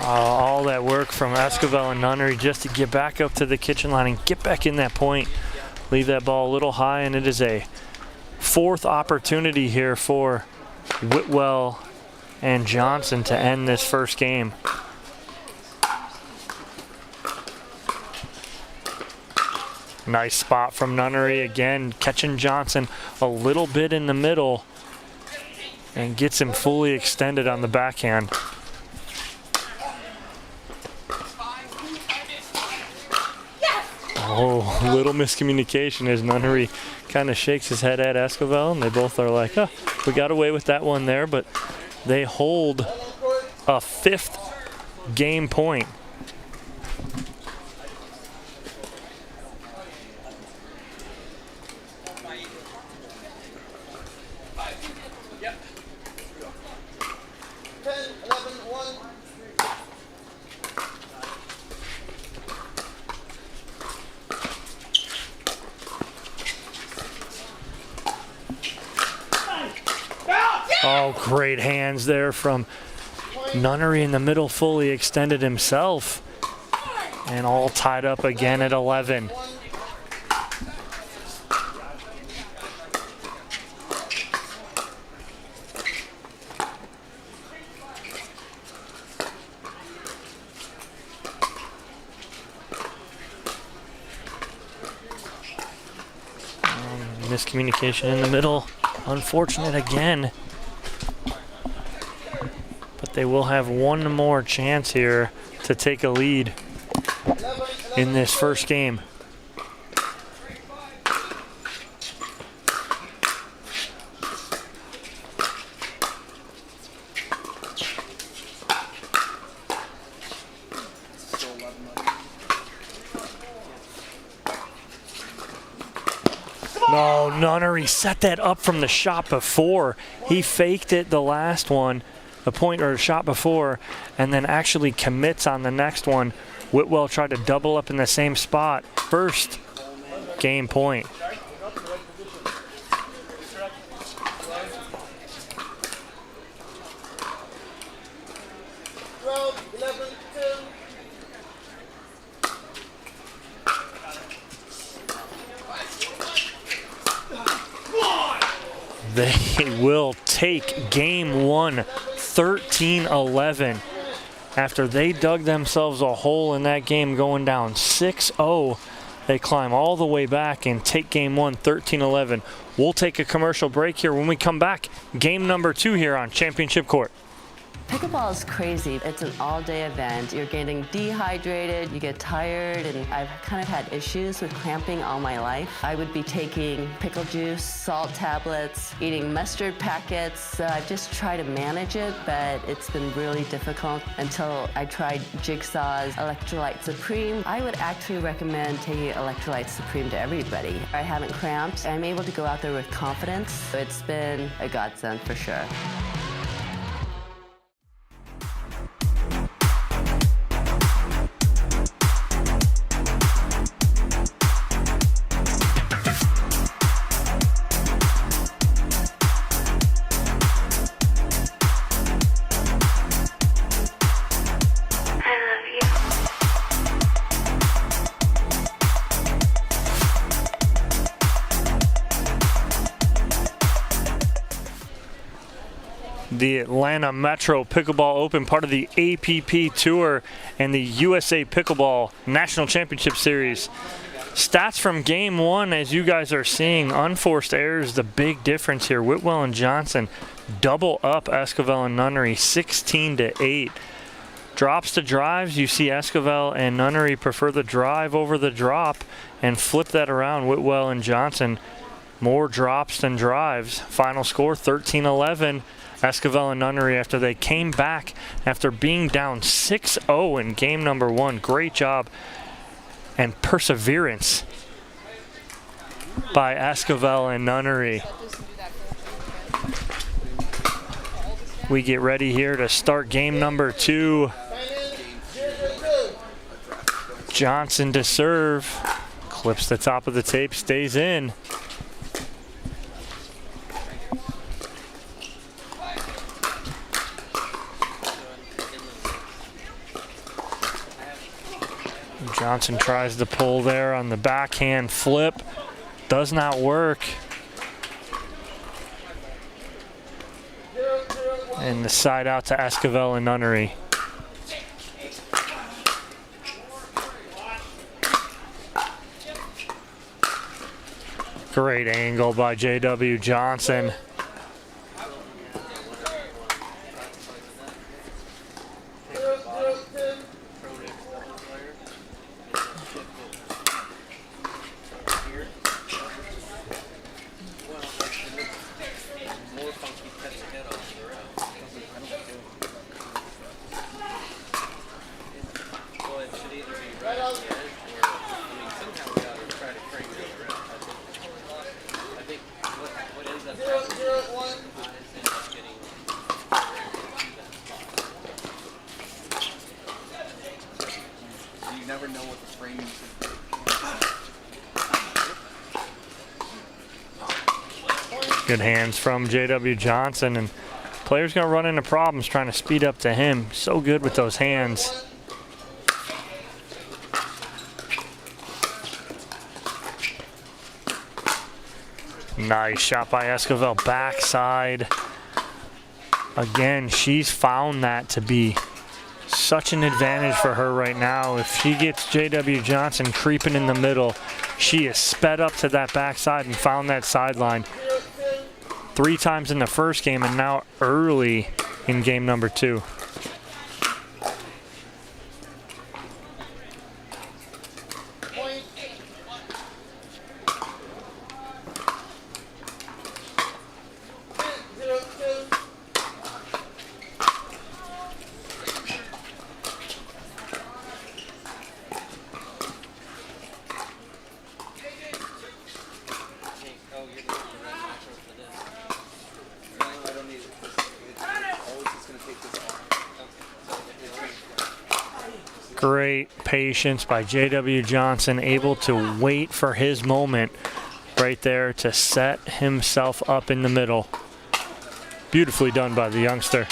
All that work from Esquivel and Nunnery just to get back up to the kitchen line and get back in that point. Leave that ball a little high, and it is a 4th opportunity here for Whitwell and Johnson to end this first game. Nice spot from Nunnery again, catching Johnson a little bit in the middle and gets him fully extended on the backhand. Oh, little miscommunication as Nunnery kind of shakes his head at Esquivel, and they both are like, oh, we got away with that one there, but they hold a 5th game point. Oh, great hands there from Nunnery in the middle, fully extended himself. And all tied up again at 11. Miscommunication in the middle. Unfortunate again. But they will have one more chance here to take a lead in this first game. No, Nunnery set that up from the shot before. He faked it the last one, the point or shot before, and then actually commits on the next one. Whitwell tried to double up in the same spot. First game point. They will take game one, 13-11. After they dug themselves a hole in that game, going down 6-0 They climb all the way back and take game one, 13-11. We'll take a commercial break here. When we come back, game number 2 here on Championship Court. Pickleball is crazy. It's an all-day event. You're getting dehydrated, you get tired, and I've kind of had issues with cramping all my life. I would be taking pickle juice, salt tablets, eating mustard packets. So I've just tried to manage it, but it's been really difficult until I tried Jigsaw's Electrolyte Supreme. I would actually recommend taking Electrolyte Supreme to everybody. I haven't cramped. I'm able to go out there with confidence. It's been a godsend for sure. The Atlanta Metro Pickleball Open, part of the APP Tour and the USA Pickleball National Championship Series. Stats from game 1, as you guys are seeing, unforced errors, the big difference here. Whitwell and Johnson double up Esquivel and Nunnery, 16-8. Drops to drives, you see Esquivel and Nunnery prefer the drive over the drop and flip that around. Whitwell and Johnson, more drops than drives. Final score, 13-11. Esquivel and Nunnery, after they came back after being down 6-0 in game number 1. Great job and perseverance by Esquivel and Nunnery. We get ready here to start game number 2. Johnson to serve. Clips the top of the tape, stays in. Johnson tries to pull there on the backhand flip. Does not work. And the side out to Esquivel and Nunnery. Great angle by J.W. Johnson. Good hands from J.W. Johnson, and player's gonna run into problems trying to speed up to him. So good with those hands. Nice shot by Esquivel, backside. Again, she's found that to be such an advantage for her right now. If she gets J.W. Johnson creeping in the middle, she is sped up to that backside and found that sideline 3 times in the first game and now early in game number 2. Great patience by J.W. Johnson, able to wait for his moment right there to set himself up in the middle. Beautifully done by the youngster.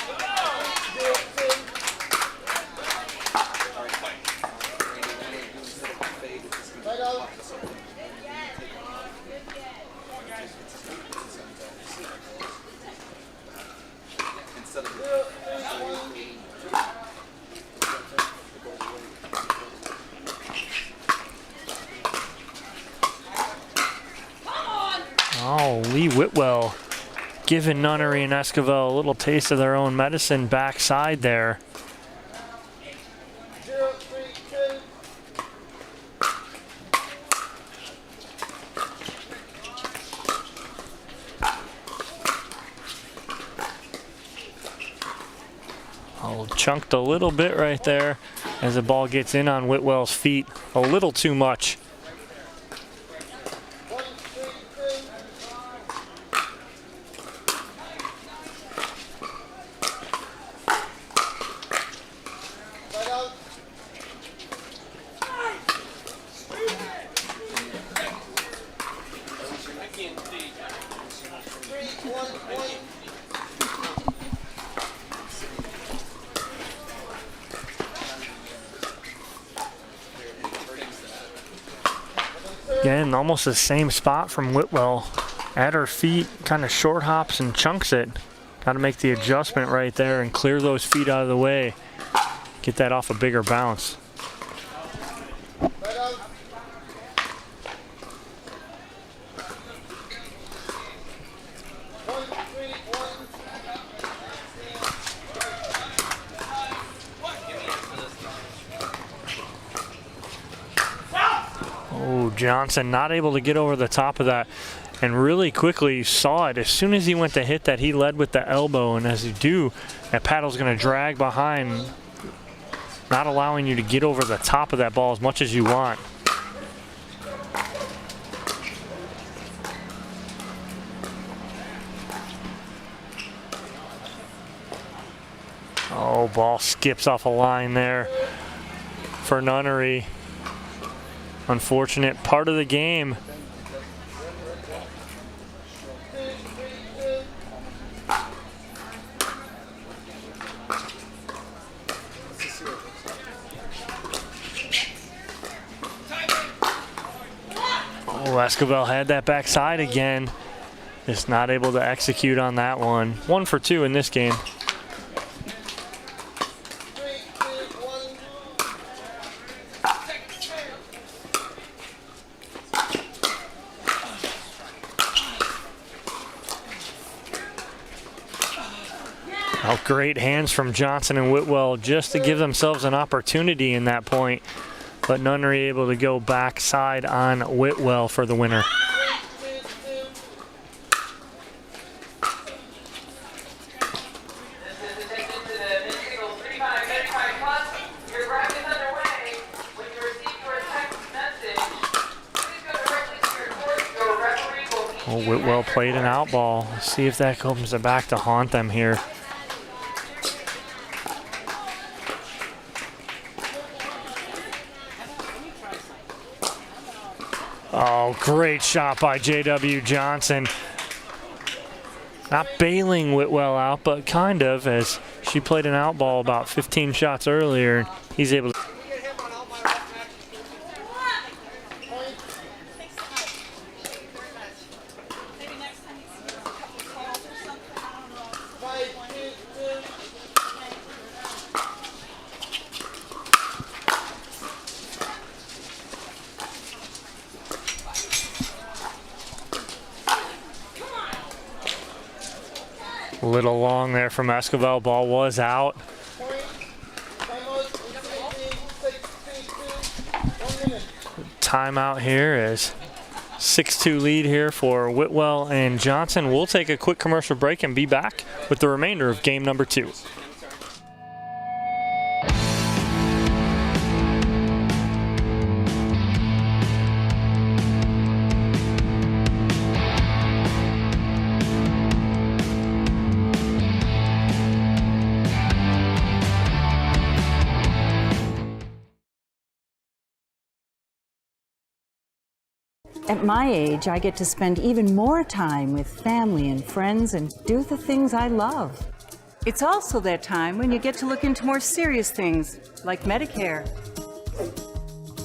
Whitwell giving Nunnery and Esquivel a little taste of their own medicine backside there. Oh, chunked a little bit right there as the ball gets in on Whitwell's feet a little too much. Again, almost the same spot from Whitwell. At her feet, kind of short hops and chunks it. Got to make the adjustment right there and clear those feet out of the way. Get that off a bigger bounce. Johnson not able to get over the top of that, and really quickly saw it. As soon as he went to hit that, he led with the elbow, and as you do, that paddle's going to drag behind, not allowing you to get over the top of that ball as much as you want. Oh, ball skips off a line there for Nunnery. Unfortunate part of the game. Oh, Esquivel had that backside again. Just not able to execute on that one. 1 for 2 in this game. Oh, great hands from Johnson and Whitwell just to give themselves an opportunity in that point. But Nunnery able to go backside on Whitwell for the winner. Oh, Whitwell played an out ball. Let's see if that comes back to haunt them here. Oh, great shot by J.W. Johnson. Not bailing Whitwell out, but kind of, as she played an out ball about 15 shots earlier. He's able to. A little long there from Esquivel. Ball was out. Timeout here is 6-2 lead here for Whitwell and Johnson. We'll take a quick commercial break and be back with the remainder of game number 2. At my age, I get to spend even more time with family and friends and do the things I love. It's also that time when you get to look into more serious things, like Medicare.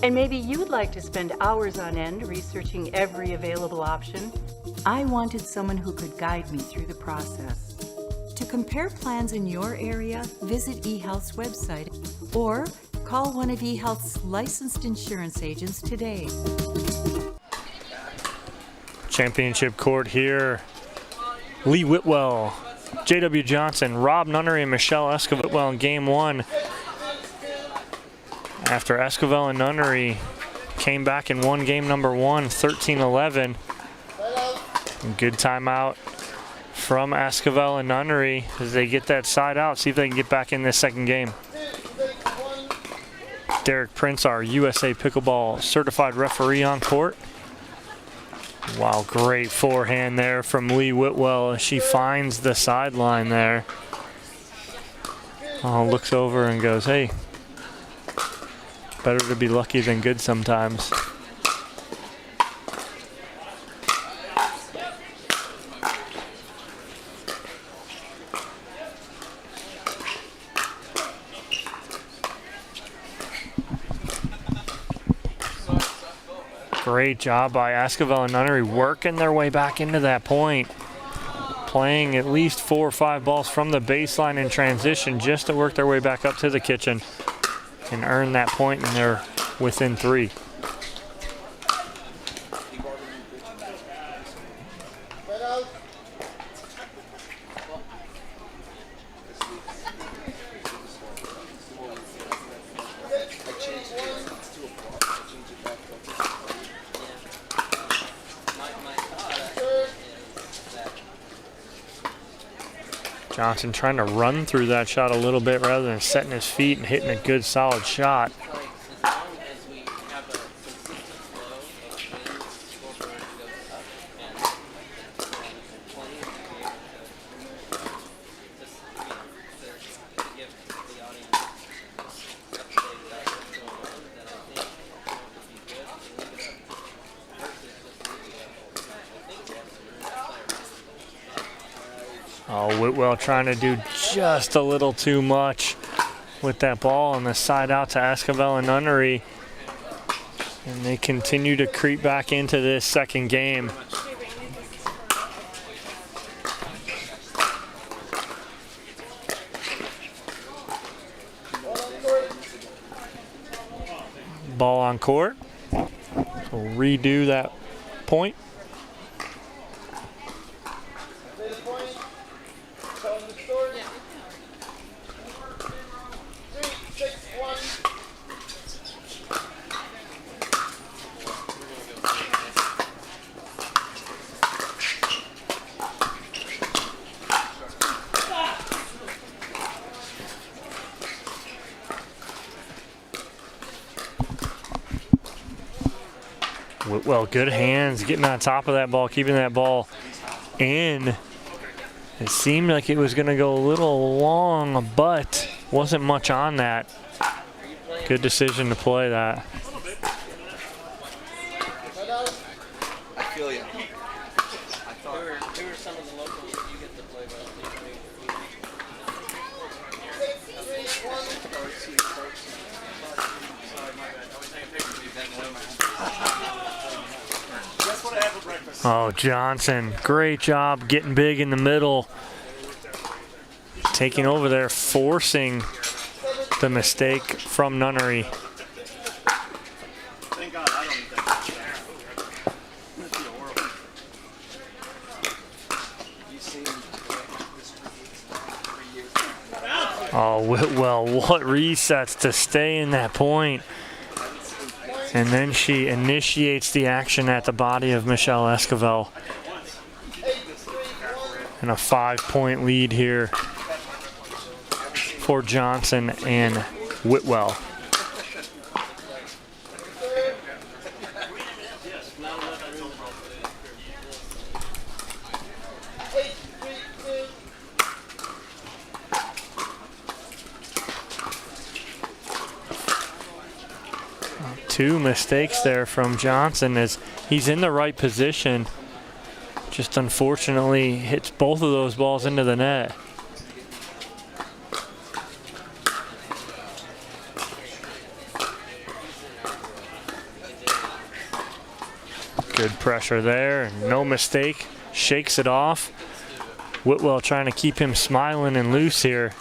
And maybe you'd like to spend hours on end researching every available option. I wanted someone who could guide me through the process. To compare plans in your area, visit eHealth's website or call one of eHealth's licensed insurance agents today. Championship court here Lee Whitwell, J.W. Johnson, Rob Nunnery, and Michelle Esquivel in game one. After Esquivel and Nunnery came back and won game number one, 13-11. Good timeout from Esquivel and Nunnery as they get that side out, see if they can get back in this second game. Derek Prince, our USA Pickleball certified referee, on court. Wow, great forehand there from Lee Whitwell. She finds the sideline there. Oh, looks over and goes, hey, better to be lucky than good sometimes. Great job by Esquivel and Nunnery working their way back into that point. Playing at least 4 or 5 balls from the baseline in transition just to work their way back up to the kitchen and earn that point, and they're within 3. Johnson trying to run through that shot a little bit rather than setting his feet and hitting a good solid shot. Oh, Whitwell trying to do just a little too much with that ball on the side out to Esquivel and Nunnery. And they continue to creep back into this second game. Ball on court. So redo that point. Whitwell, good hands, getting on top of that ball, keeping that ball in. It seemed like it was going to go a little long, but wasn't much on that. Good decision to play that. I feel you. I thought who are some of the locals that you get to play with? Oh, Johnson, great job getting big in the middle. Taking over there, forcing the mistake from Nunnery. Thank God I don't think that's there. That'd be horrible. You've seen this for 3 years. Oh, Whitwell, what resets to stay in that point. And then she initiates the action at the body of Michelle Esquivel. And a 5-point lead here for Johnson and Whitwell. Two mistakes there from Johnson as he's in the right position. Just unfortunately hits both of those balls into the net. Good pressure there, no mistake. Shakes it off. Whitwell trying to keep him smiling and loose here.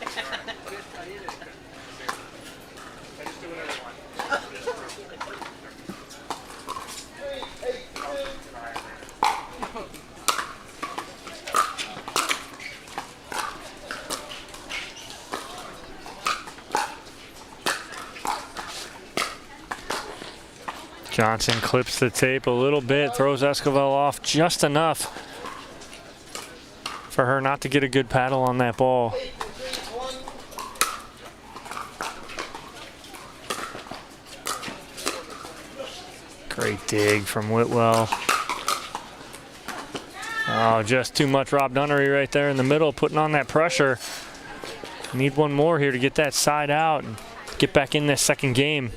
Johnson clips the tape a little bit, throws Esquivel off just enough for her not to get a good paddle on that ball. Great dig from Whitwell. Oh, just too much Rob Nunnery right there in the middle, putting on that pressure. Need one more here to get that side out and get back in this second game.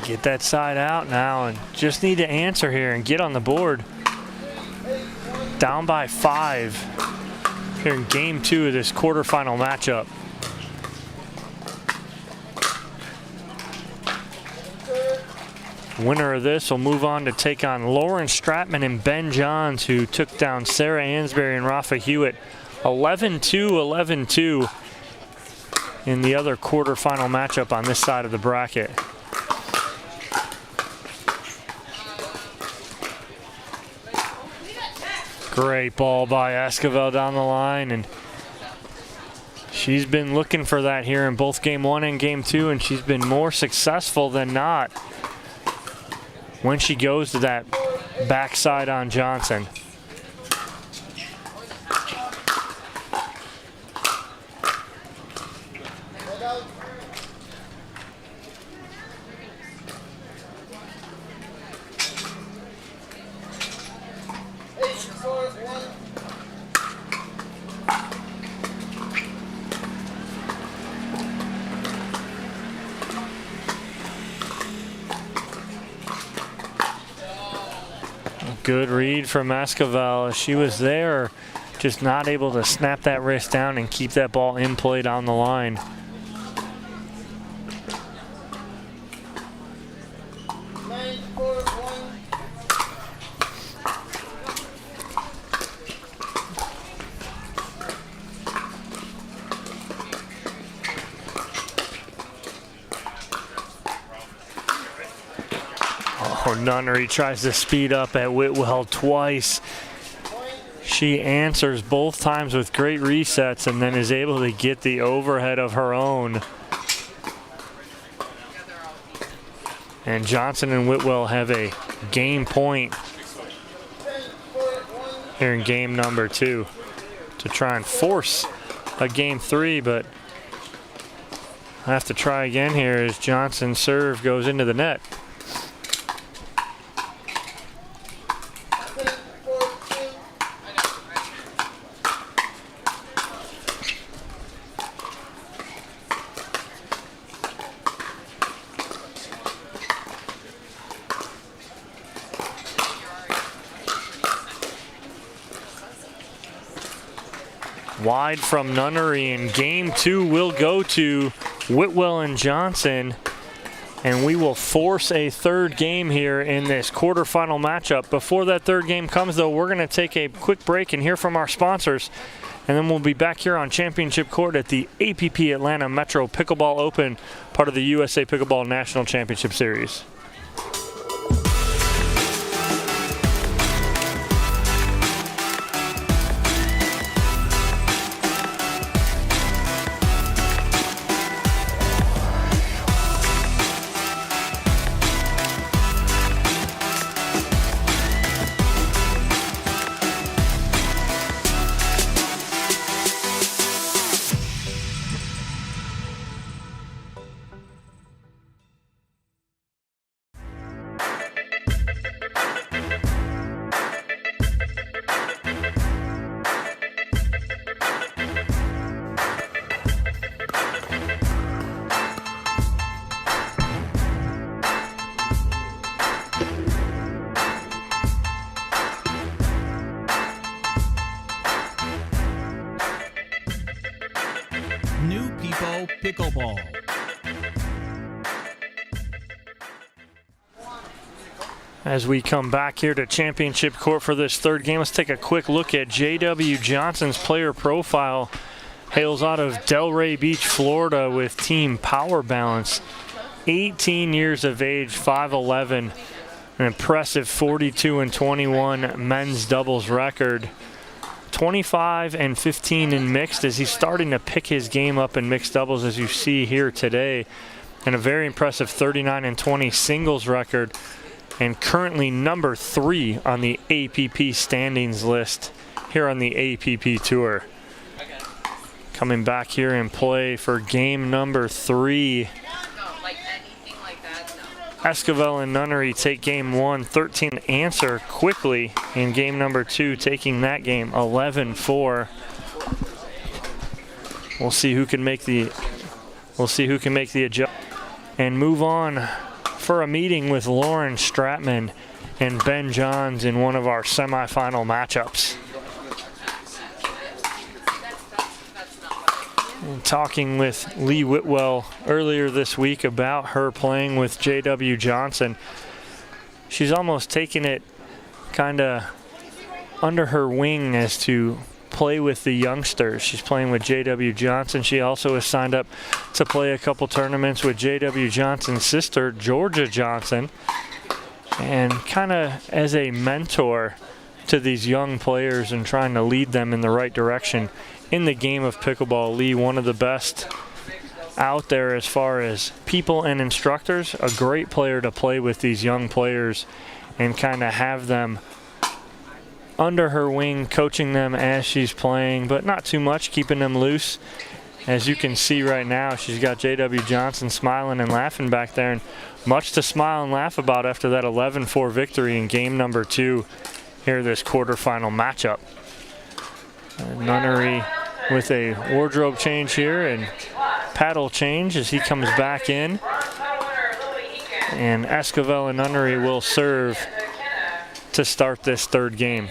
Get that side out now and just need to answer here and get on the board. Down by 5 here in game 2 of this quarterfinal matchup. Winner of this will move on to take on Lauren Stratman and Ben Johns, who took down Sarah Ansberry and Rafa Hewitt 11-2, 11-2 in the other quarterfinal matchup on this side of the bracket. Great ball by Esquivel down the line, and she's been looking for that here in both game 1 and game 2, and she's been more successful than not when she goes to that backside on Johnson. Good read from Esquivel. She was there, just not able to snap that wrist down and keep that ball in play down the line. Nunnery tries to speed up at Whitwell twice. She answers both times with great resets and then is able to get the overhead of her own. And Johnson and Whitwell have a game point here in game number 2 to try and force a game 3, but I have to try again here as Johnson's serve goes into the net. Wide from Nunnery, and game 2 will go to Whitwell and Johnson, and we will force a third game here in this quarterfinal matchup. Before that third game comes, though, we're going to take a quick break and hear from our sponsors, and then we'll be back here on Championship Court at the APP Atlanta Metro Pickleball Open, part of the USA Pickleball National Championship Series. Pickleball. As we come back here to Championship Court for this third game, let's take a quick look at J.W. Johnson's player profile. Hails out of Delray Beach, Florida with team Power Balance. 18 years of age, 5'11", An impressive 42-21 men's doubles record. 25-15 in mixed as he's starting to pick his game up in mixed doubles as you see here today. And a very impressive 39-20 singles record, and currently number 3 on the APP standings list here on the APP Tour. Coming back here in play for game number 3. Esquivel and Nunnery take game 1, 13 answer quickly in game number 2, taking that game 11-4. We'll see who can make the adjustment and move on for a meeting with Lauren Stratman and Ben Johns in one of our semifinal matchups. And talking with Lee Whitwell earlier this week about her playing with J.W. Johnson. She's almost taken it kind of under her wing as to play with the youngsters. She's playing with J.W. Johnson. She also has signed up to play a couple tournaments with J.W. Johnson's sister, Georgia Johnson, and kind of as a mentor to these young players and trying to lead them in the right direction in the game of pickleball. Lee, one of the best out there as far as people and instructors, a great player to play with these young players and kind of have them under her wing, coaching them as she's playing, but not too much, keeping them loose. As you can see right now, she's got J.W. Johnson smiling and laughing back there, and much to smile and laugh about after that 11-4 victory in game number 2 here, this quarterfinal matchup. Nunnery with a wardrobe change here and paddle change as he comes back in. And Esquivel and Nunnery will serve to start this third game.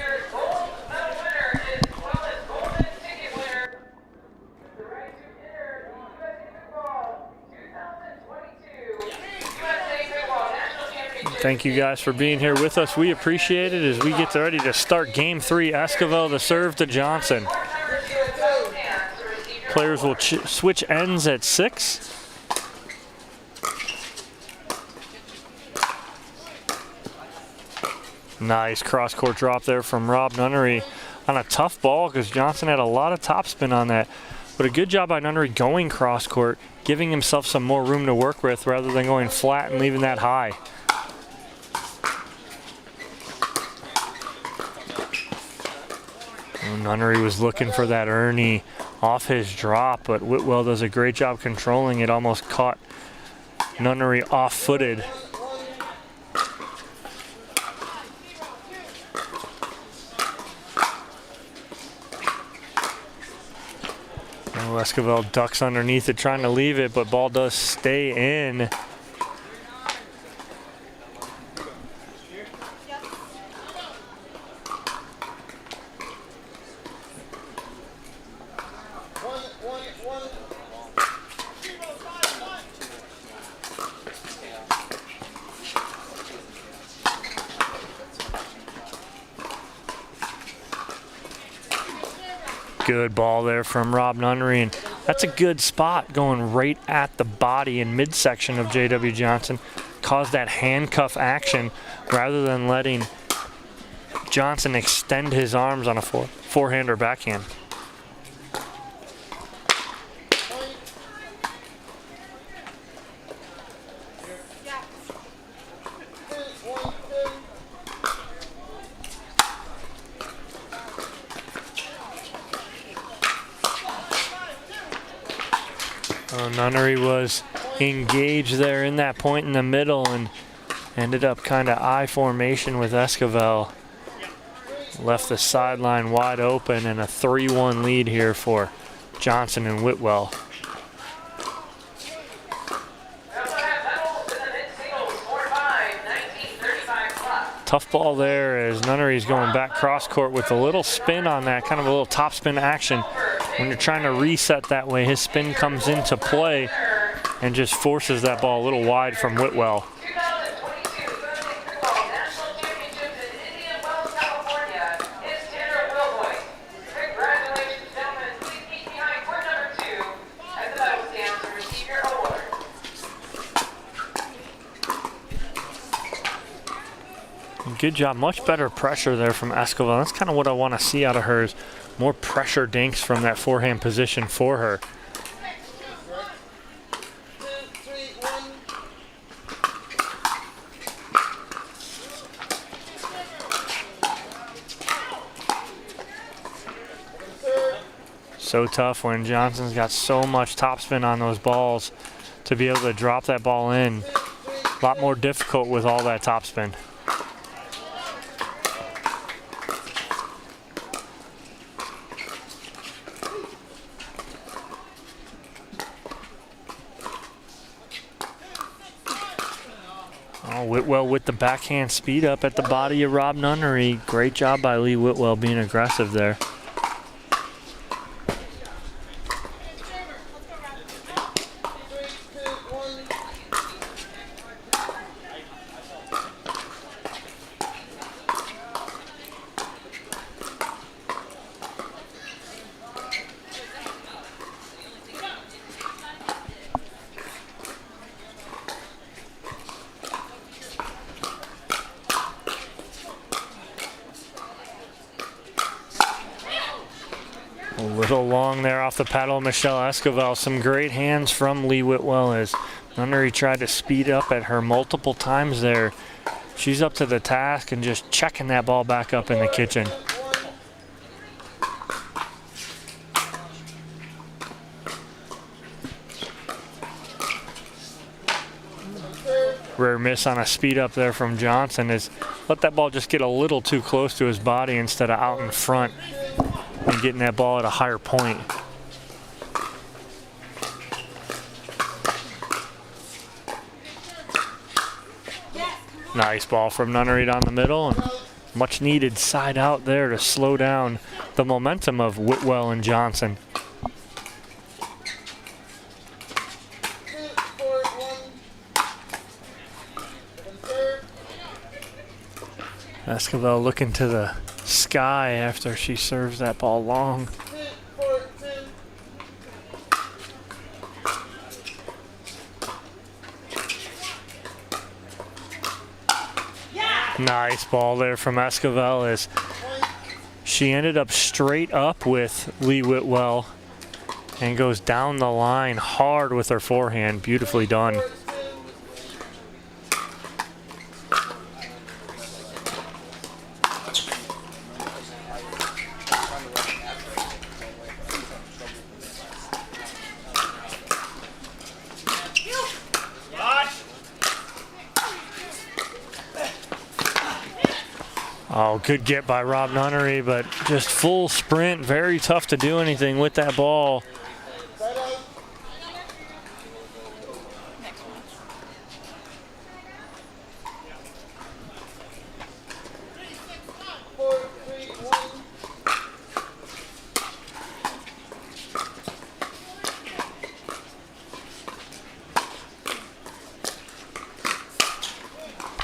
Thank you guys for being here with us. We appreciate it as we get ready to start game 3. Esquivel to serve to Johnson. Players will switch ends at 6. Nice cross-court drop there from Rob Nunnery on a tough ball because Johnson had a lot of topspin on that. But a good job by Nunnery going cross-court, giving himself some more room to work with rather than going flat and leaving that high. Nunnery was looking for that Ernie off his drop, but Whitwell does a great job controlling it. Almost caught Nunnery off-footed. Esquivel ducks underneath it, trying to leave it, but ball does stay in. Good ball there from Rob Nunnery, and that's a good spot going right at the body and midsection of J.W. Johnson. Caused that handcuff action rather than letting Johnson extend his arms on a forehand or backhand. Nunnery was engaged there in that point in the middle and ended up kind of I formation with Esquivel. Left the sideline wide open and a 3-1 lead here for Johnson and Whitwell. Tough ball there as Nunnery's going back cross court with a little spin on that, kind of a little top spin action. When you're trying to reset that way, his spin comes into play and just forces that ball a little wide from Whitwell. Good job. Much better pressure there from Escobar. That's kind of what I want to see out of her, is more pressure dinks from that forehand position for her. So tough when Johnson's got so much topspin on those balls to be able to drop that ball in. A lot more difficult with all that topspin. Oh, Whitwell with the backhand speed up at the body of Rob Nunnery. Great job by Lee Whitwell being aggressive there. A little long there off the paddle, Michelle Escobar. Some great hands from Lee Whitwell as Nunnery tried to speed up at her multiple times there. She's up to the task and just checking that ball back up in the kitchen. Rare miss on a speed up there from Johnson, is let that ball just get a little too close to his body instead of out in front and getting that ball at a higher point. Nice ball from Nunnery down the middle, and much needed side out there to slow down the momentum of Whitwell and Johnson. Escobar looking to the sky after she serves that ball long. Nice ball there from Escobar as she ended up straight up with Lee Whitwell and goes down the line hard with her forehand. Beautifully done. Oh, good get by Rob Nunnery, but just full sprint. Very tough to do anything with that ball.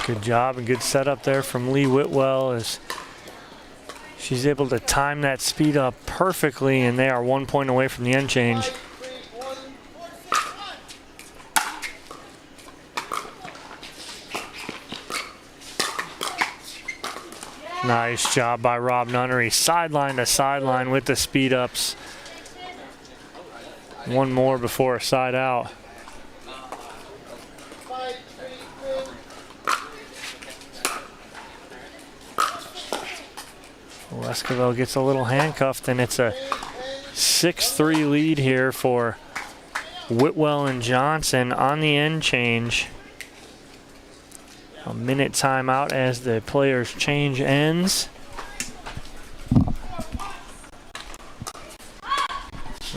Good job and good setup there from Lee Whitwell as she's able to time that speed up perfectly, and they are 1 point away from the end change. Nice job by Rob Nunnery, sideline to sideline with the speed ups. One more before a side out. Escobar gets a little handcuffed, and it's a 6-3 lead here for Whitwell and Johnson on the end change. A minute timeout as the players' change ends. I'm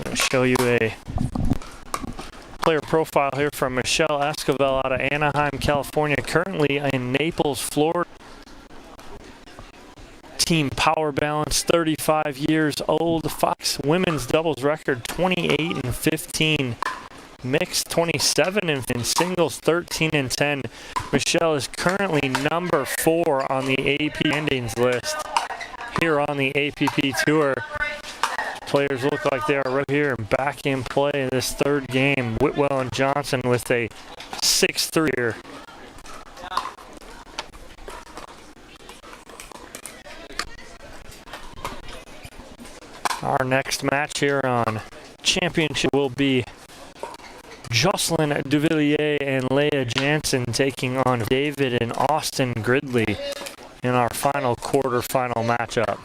going to show you a player profile here from Michelle Escobar out of Anaheim, California, currently in Naples, Florida. Team power balance, 35 years old. Fox women's doubles record 28-15. Mixed 27 and singles 13-10. Michelle is currently number 4 on the AP standings list here on the APP Tour. Players look like they are right here and back in play in this third game. Whitwell and Johnson with a 6-3 here. Our next match here on Championship will be Jocelyn Duvillier and Leah Jansen taking on David and Austin Gridley in our final quarterfinal matchup.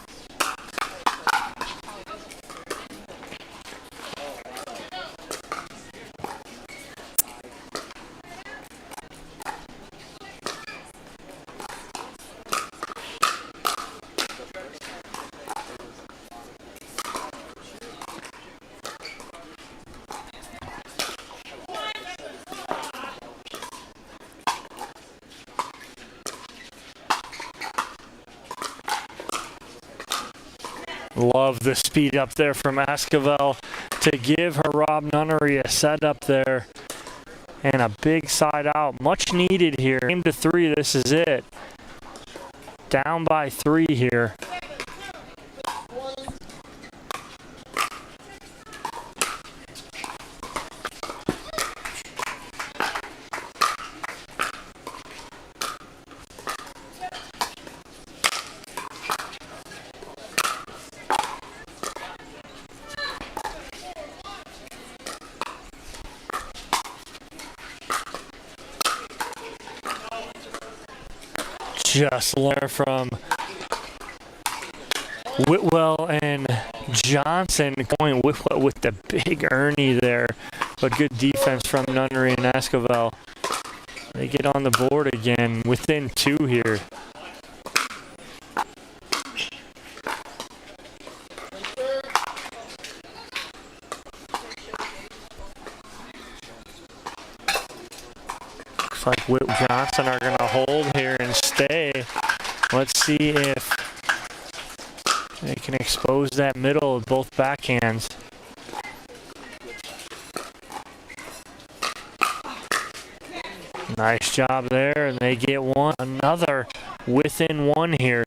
Love the speed up there from Esquivel to give her Rob Nunnery a set up there. And a big side out. Much needed here. Game to 3, this is it. Down by 3 here. Just learn from Whitwell and Johnson, going Whitwell with the big Ernie there, but good defense from Nunnery and Esquivel. They get on the board again within 2 here. Looks like Whit Johnson are going to hold here and stay. Let's see if they can expose that middle with both backhands. Nice job there, and they get one, another within 1 here.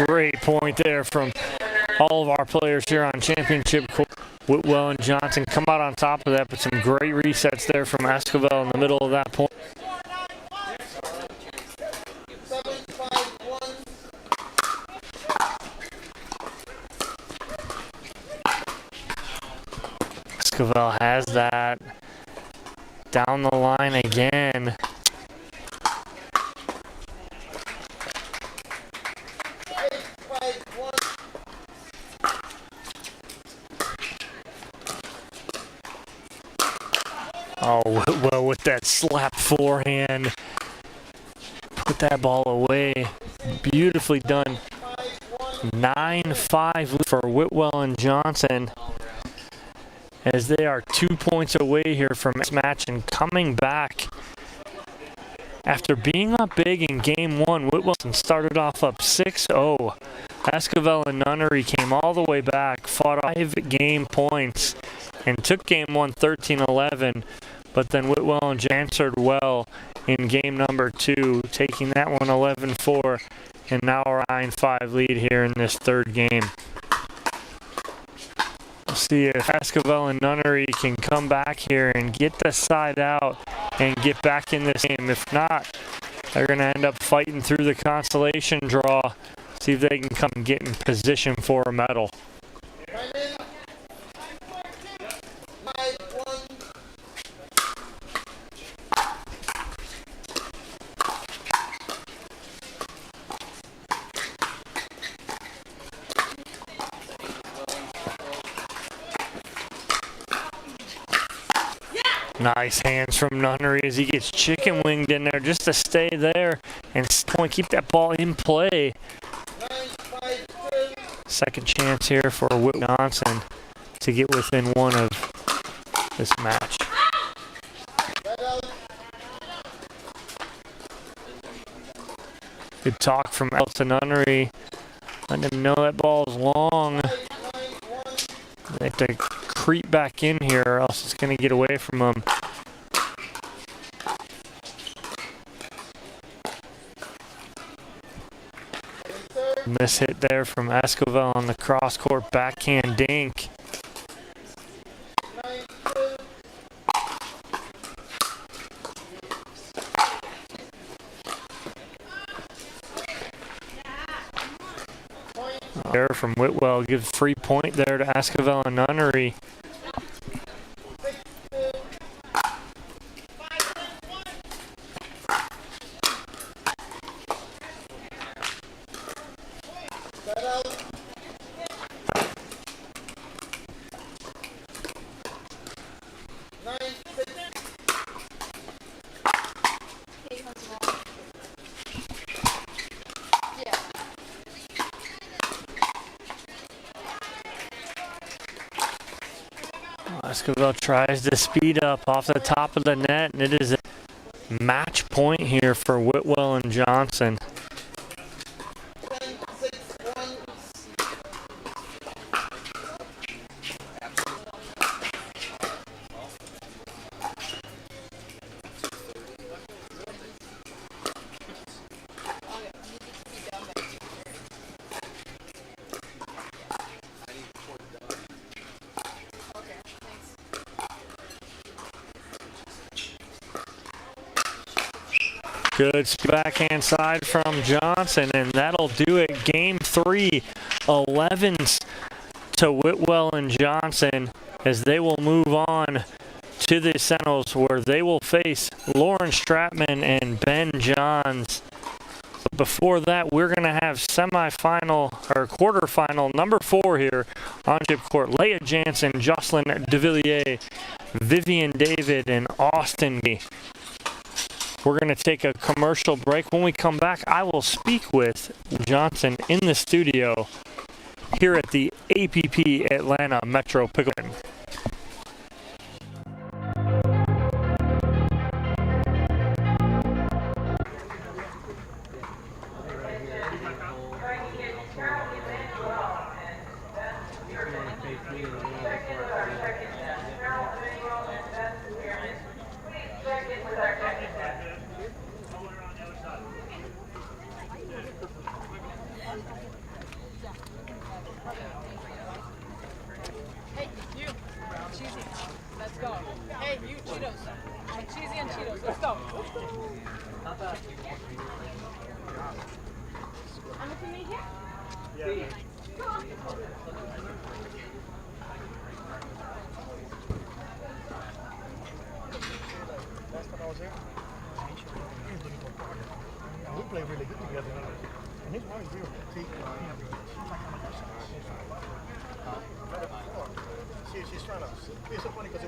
Great point there from all of our players here on Championship Court. Whitwell and Johnson come out on top of that, but some great resets there from Esquivel in the middle of that point. Esquivel has that down the line again. Oh, well, with that slap forehand, put that ball away. Beautifully done. 9-5 for Whitwell and Johnson, as they are 2 points away here from this match and coming back. After being up big in game 1, Whitwell started off up 6-0. Esquivel and Nunnery came all the way back, fought 5 game points, and took game 1 13-11. But then Whitwell and Johnson answered well in game number 2, taking that one 11-4, and now a 9-5 lead here in this 3rd game. We'll see if Esquivel and Nunnery can come back here and get the side out and get back in this game. If not, they're going to end up fighting through the consolation draw, see if they can come and get in position for a medal. Nice hands from Nunnery as he gets chicken winged in there just to stay there and keep that ball in play. second chance here for Whit Johnson to get within one of this match. Good talk from Elton Nunnery. Letting him know that ball's long. They have to creep back in here or else it's going to get away from him. Miss hit there from Esquivel on the cross-court backhand dink. There from Whitwell gives free point there to Esquivel and Nunnery. Esquivel tries to speed up off the top of the net, and it is a match point here for Whitwell and Johnson. Good backhand side from Johnson, and that'll do it. Game 3, 11s to Whitwell and Johnson as they will move on to the semis where they will face Lauren Stratman and Ben Johns. But before that, we're going to have semifinal or quarterfinal number 4 here on chip court. Leah Jansen, Jocelyn DeVilliers, Vivian David, and Austin Gee. We're going to take a commercial break. When we come back, I will speak with Johnson in the studio here at the APP Atlanta Metro Pickleball. She's trying to. It's so funny because